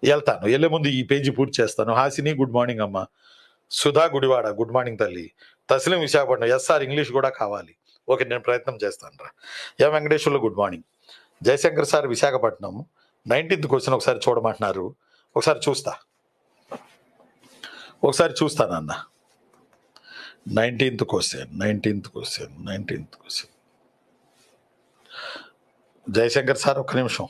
S1: వెళ్తాను. వెళ్ళే ముందు ఈ పేజీ పూర్తి చేస్తాను. హాసిని, గుడ్ మార్నింగ్ అమ్మ. సుధా గుడివాడ, గుడ్ మార్నింగ్ తల్లి. Taslim Visakhapatnam. Yes sir, English కూడా కావాలి. ఓకే, నేను ప్రయత్నం చేస్తాను రా. Venkateswarlu, good morning. Jayashankar sir, Visakhapatnam. 19th question ఒకసారి చూడమంటున్నారు. ఒకసారి చూస్తానన్న. 19th question. జయశంకర్ సార్, ఒక్క నిమిషం.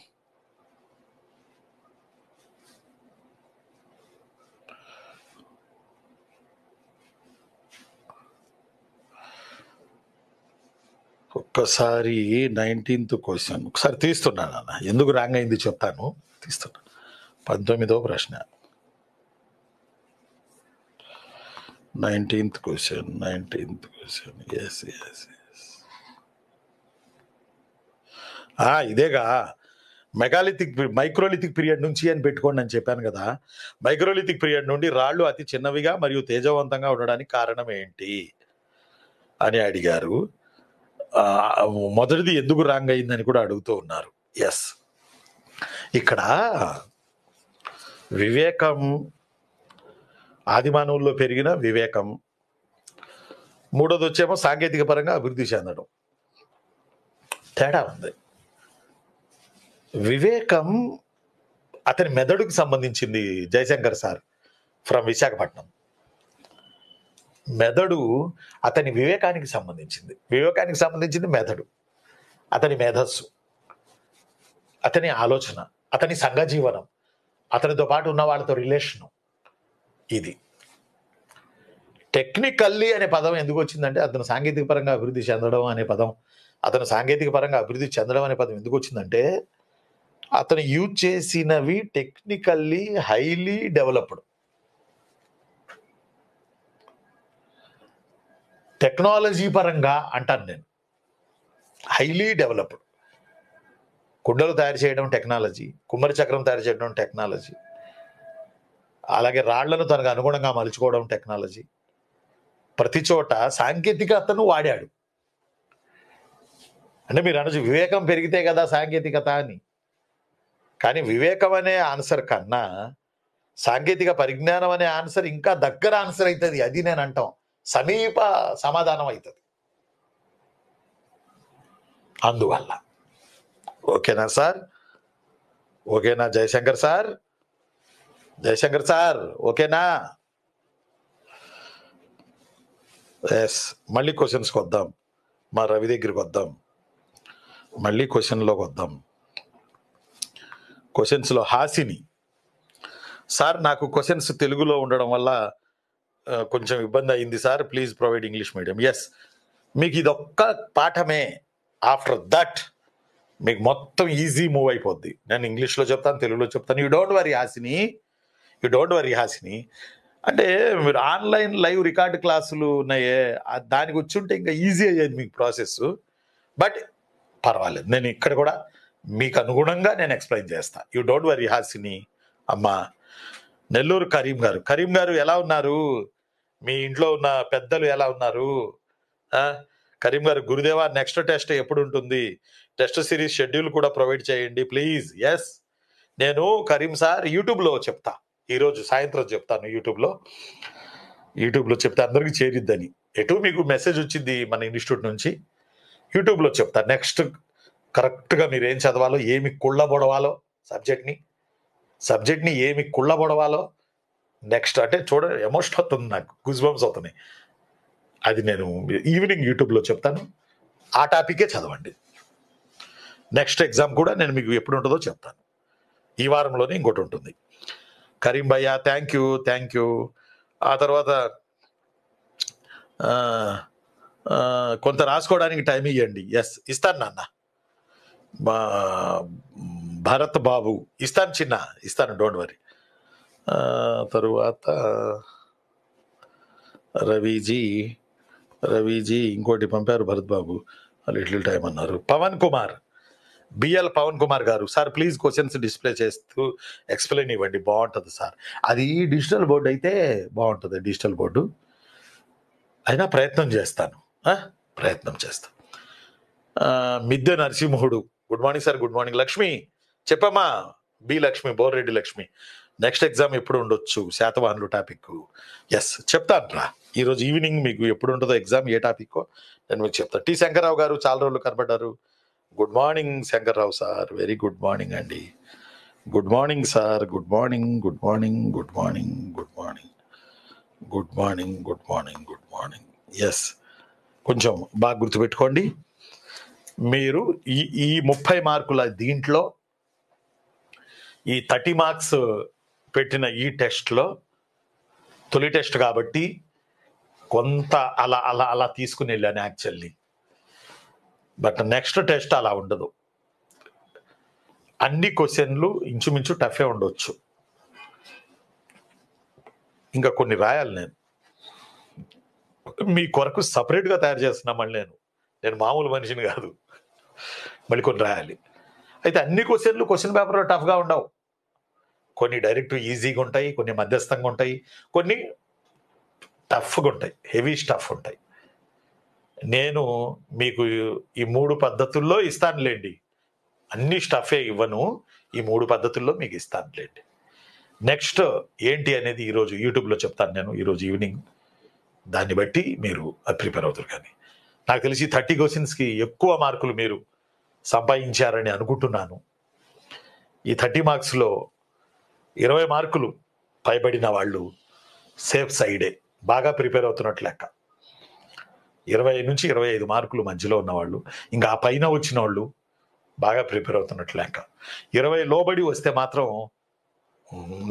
S1: ఒక్కసారి 19th క్వశ్చన్ ఒకసారి తీస్తున్నాను అన్న. ఎందుకు రాంగ్ అయింది చెప్తాను. తీస్తున్నా. 19వ ప్రశ్న. 19th question. ఎస్. ఇదేగా మైక్రోలిథిక్ పీరియడ్ నుంచి అని పెట్టుకోండి అని చెప్పాను కదా. మైక్రోలిథిక్ పీరియడ్ నుండి రాళ్ళు అతి చిన్నవిగా మరియు తేజవంతంగా ఉండడానికి కారణం ఏంటి అని అడిగారు. మొదటిది ఎందుకు రాంగ్ అయిందని కూడా అడుగుతూ ఉన్నారు. ఎస్, ఇక్కడ వివేకం, ఆదిమానవుల్లో పెరిగిన వివేకం. మూడోది వచ్చేమో సాంకేతిక పరంగా అభివృద్ధి చెందడం. తేడా ఉంది. వివేకం అతని మెదడుకు సంబంధించింది. Jayashankar sir from Visakhapatnam. మెదడు అతని వివేకానికి సంబంధించింది మెదడు, అతని మేధస్సు, అతని ఆలోచన, అతని సంఘజీవనం, అతనితో పాటు ఉన్న వాళ్ళతో రిలేషను. ఇది టెక్నికల్లీ అనే పదం ఎందుకు వచ్చిందంటే, అతను సాంకేతిక పరంగా అభివృద్ధి చెందడం అనే పదం ఎందుకు వచ్చిందంటే, అతను యూజ్ చేసినవి టెక్నికల్లీ హైలీ డెవలప్డ్. టెక్నాలజీ పరంగా అంటాను నేను, హైలీ డెవలప్డ్. కుండలు తయారు చేయడం టెక్నాలజీ, కుమ్మరి చక్రం తయారు చేయడం టెక్నాలజీ, అలాగే రాళ్లను తనకు అనుగుణంగా మలుచుకోవడం టెక్నాలజీ. ప్రతి చోట సాంకేతికతను వాడాడు. అంటే మీరు అనొచ్చు వివేకం పెరిగితే కదా సాంకేతికత అని. కానీ వివేకం అనే ఆన్సర్ కన్నా సాంకేతిక పరిజ్ఞానం అనే ఆన్సర్ ఇంకా దగ్గర ఆన్సర్ అవుతుంది. అది నేను అంటాం, సమీప సమాధానం అవుతుంది. అందువల్ల ఓకేనా సార్? ఓకేనా జయశంకర్ సార్? ఓకేనా? ఎస్, మళ్ళీ క్వశ్చన్స్కి వద్దాం. మా రవి దగ్గరికి వద్దాం. మళ్ళీ క్వశ్చన్లోకి వద్దాం. క్వశ్చన్స్లో హాసిని సార్, నాకు క్వశ్చన్స్ తెలుగులో ఉండడం వల్ల కొంచెం ఇబ్బంది అయింది sir, please provide English medium. Yes, మీకు ఇదొక్క పాఠమే. ఆఫ్టర్ దట్ మీకు మొత్తం ఈజీ మూవ్ అయిపోద్ది. నేను ఇంగ్లీష్లో చెప్తాను, తెలుగులో చెప్తాను. You don't worry Hasini. అంటే మీరు ఆన్లైన్ లైవ్ రికార్డ్ క్లాసులు ఉన్నాయే, దానికి వచ్చి ఉంటే ఇంకా ఈజీ అయ్యేది మీకు ప్రాసెస్. బట్ పర్వాలేదు, నేను ఇక్కడ కూడా మీకు అనుగుణంగా నేను ఎక్స్ప్లెయిన్ చేస్తా. You don't worry Hasini. అమ్మ నెల్లూరు కరీం గారు ఎలా ఉన్నారు? మీ ఇంట్లో ఉన్న పెద్దలు ఎలా ఉన్నారు? కరీం గారు, గురుదేవా నెక్స్ట్ టెస్ట్ ఎప్పుడు ఉంటుంది? టెస్ట్ సిరీస్ షెడ్యూల్ కూడా ప్రొవైడ్ చేయండి ప్లీజ్. ఎస్, నేను కరీం సార్ యూట్యూబ్లో చెప్తా. ఈరోజు సాయంత్రం చెప్తాను. యూట్యూబ్లో చెప్తే అందరికీ చేరిద్దని. ఎటు మీకు మెసేజ్ వచ్చింది మన ఇన్స్టిట్యూట్ నుంచి. యూట్యూబ్లో చెప్తా నెక్స్ట్ కరెక్ట్గా మీరు ఏం చదవాలో, ఏమి కుళ్ళబొడవాలో, సబ్జెక్ట్ని ఏమి కుళ్ళబొడవాలో నెక్స్ట్ అంటే ఎమోషన్ అవుతుంది, నాకు గుజ్ బంప్స్ అవుతున్నాయి. అది నేను ఈవినింగ్ యూట్యూబ్లో చెప్తాను, ఆ టాపికే చదవండి. నెక్స్ట్ ఎగ్జామ్ కూడా నేను మీకు ఎప్పుడు ఉంటుందో చెప్తాను. ఈ వారంలోనే ఇంకోటి ఉంటుంది. కరీం భయ్యా థ్యాంక్ యూ. ఆ తర్వాత కొంత రాసుకోవడానికి టైం ఇవ్వండి. ఎస్ ఇస్తాను నాన్న. మా భరత్ బాబు ఇస్తాను డోంట్ వరీ. తరువాత రవిజీ ఇంకోటి పంపారు, భరత్ బాబు లిటిల్ టైం అన్నారు. బిఎల్ పవన్ కుమార్ గారు, సార్ ప్లీజ్ క్వశ్చన్స్ డిస్ప్లే చేస్తూ ఎక్స్ప్లెయిన్ ఇవ్వండి, బాగుంటుంది సార్. అది డిజిటల్ బోర్డు అయితే బాగుంటుంది, డిజిటల్ బోర్డు అయినా ప్రయత్నం చేస్తాను. Midde Narasimhudu, good morning sir. Good morning. Lakshmi చెప్పమ్మా, B Lakshmi, Borreddy Lakshmi. Next exam ఎప్పుడు ఉండొచ్చు? శాతవాహనులు టాపిక్. ఎస్ చెప్తాను రా, ఈరోజు ఈవినింగ్ మీకు ఎప్పుడు ఉంటుందో ఎగ్జామ్, ఏ టాపిక్ నేను మీకు చెప్తాను. టి శంకర్రావు గారు చాలా రోజులు కనబడ్డారు. Good morning Shankar Rao sir, very good morning అండి. Good morning sir, good morning. Yes కొంచెం బాగా గుర్తుపెట్టుకోండి. మీరు ఈ 30 మార్కుల దీంట్లో ఈ 30 మార్క్స్ పెట్టిన ఈ టెస్ట్లో, తొలి టెస్ట్ కాబట్టి కొంత అలా అలా అలా తీసుకుని వెళ్ళాను యాక్చువల్లీ. బట్ నెక్స్ట్ టెస్ట్ అలా ఉండదు. అన్ని క్వశ్చన్లు ఇంచుమించు టఫే ఉండొచ్చు. ఇంకా కొన్ని రాయాలి, మీ కొరకు సపరేట్గా తయారు చేస్తున్నా. మళ్ళీ నేను మామూలు మనిషిని కాదు, మళ్ళీ కొన్ని రాయాలి. అయితే అన్ని క్వశ్చన్ పేపర్లో టఫ్గా ఉండవు. కొన్ని డైరెక్ట్ ఈజీగా ఉంటాయి, కొన్ని మధ్యస్థంగా ఉంటాయి, కొన్ని టఫ్గా ఉంటాయి, హెవీ స్టఫ్ ఉంటాయి. నేను మీకు ఈ 3 పద్ధతుల్లో ఇస్తానులేండి. అన్ని స్టఫే ఇవ్వను, ఈ 3 పద్ధతుల్లో మీకు ఇస్తానులేండి. నెక్స్ట్ ఏంటి అనేది ఈరోజు యూట్యూబ్లో చెప్తాను నేను, ఈరోజు ఈవినింగ్. దాన్ని బట్టి మీరు ప్రిపేర్ అవుతారు. కానీ నాకు తెలిసి 30 క్వశ్చన్స్కి ఎక్కువ మార్కులు మీరు సంపాదించారని అనుకుంటున్నాను. ఈ 30 మార్క్స్లో 20 మార్కులు పైబడిన వాళ్ళు సేఫ్ సైడే, బాగా ప్రిపేర్ అవుతున్నట్లు లెక్క. 20 నుంచి 25 మార్కులు మధ్యలో ఉన్నవాళ్ళు, ఇంకా ఆ పైన వచ్చిన వాళ్ళు బాగా ప్రిపేర్ అవుతున్నట్లు లెక్క. 20 లోబడి వస్తే మాత్రం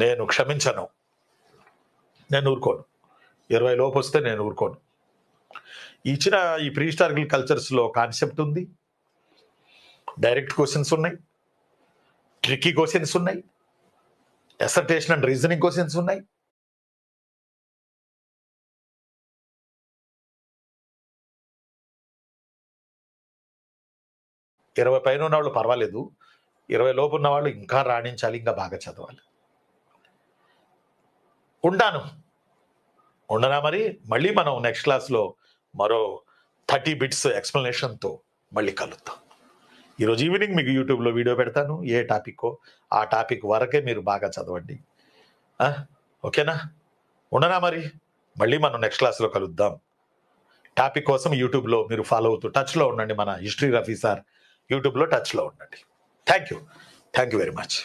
S1: నేను క్షమించను, నేను ఊరుకోను. 20 లోపు వస్తే నేను ఊరుకోను. ఇచ్చిన ఈ ప్రీ హిస్టారికల్ కల్చర్స్లో కాన్సెప్ట్ ఉంది, డైరెక్ట్ క్వశ్చన్స్ ఉన్నాయి, ట్రిక్కీ క్వశ్చన్స్ ఉన్నాయి, అసర్టేషన్ అండ్ రీజనింగ్ క్వశ్చన్స్ ఉన్నాయి. ఇరవై పైన ఉన్న వాళ్ళు పర్వాలేదు, 20 లోపు ఉన్న వాళ్ళు ఇంకా రాణించాలి, ఇంకా బాగా చదవాలి. ఉండనా మరి? మళ్ళీ మనం నెక్స్ట్ క్లాస్లో మరో 30 బిట్స్ ఎక్స్ప్లెనేషన్తో మళ్ళీ కలుద్దాం. ఈరోజు ఈవినింగ్ మీకు యూట్యూబ్లో వీడియో పెడతాను, ఏ టాపిక్కో ఆ టాపిక్ వరకే మీరు బాగా చదవండి. ఓకేనా? ఉండనా మరి? మళ్ళీ మనం నెక్స్ట్ క్లాస్లో కలుద్దాం. టాపిక్ కోసం యూట్యూబ్లో మీరు ఫాలో అవుతూ టచ్లో ఉండండి. మన హిస్టరీ రఫీ సార్ యూట్యూబ్లో టచ్లో ఉండండి. Thank you very much.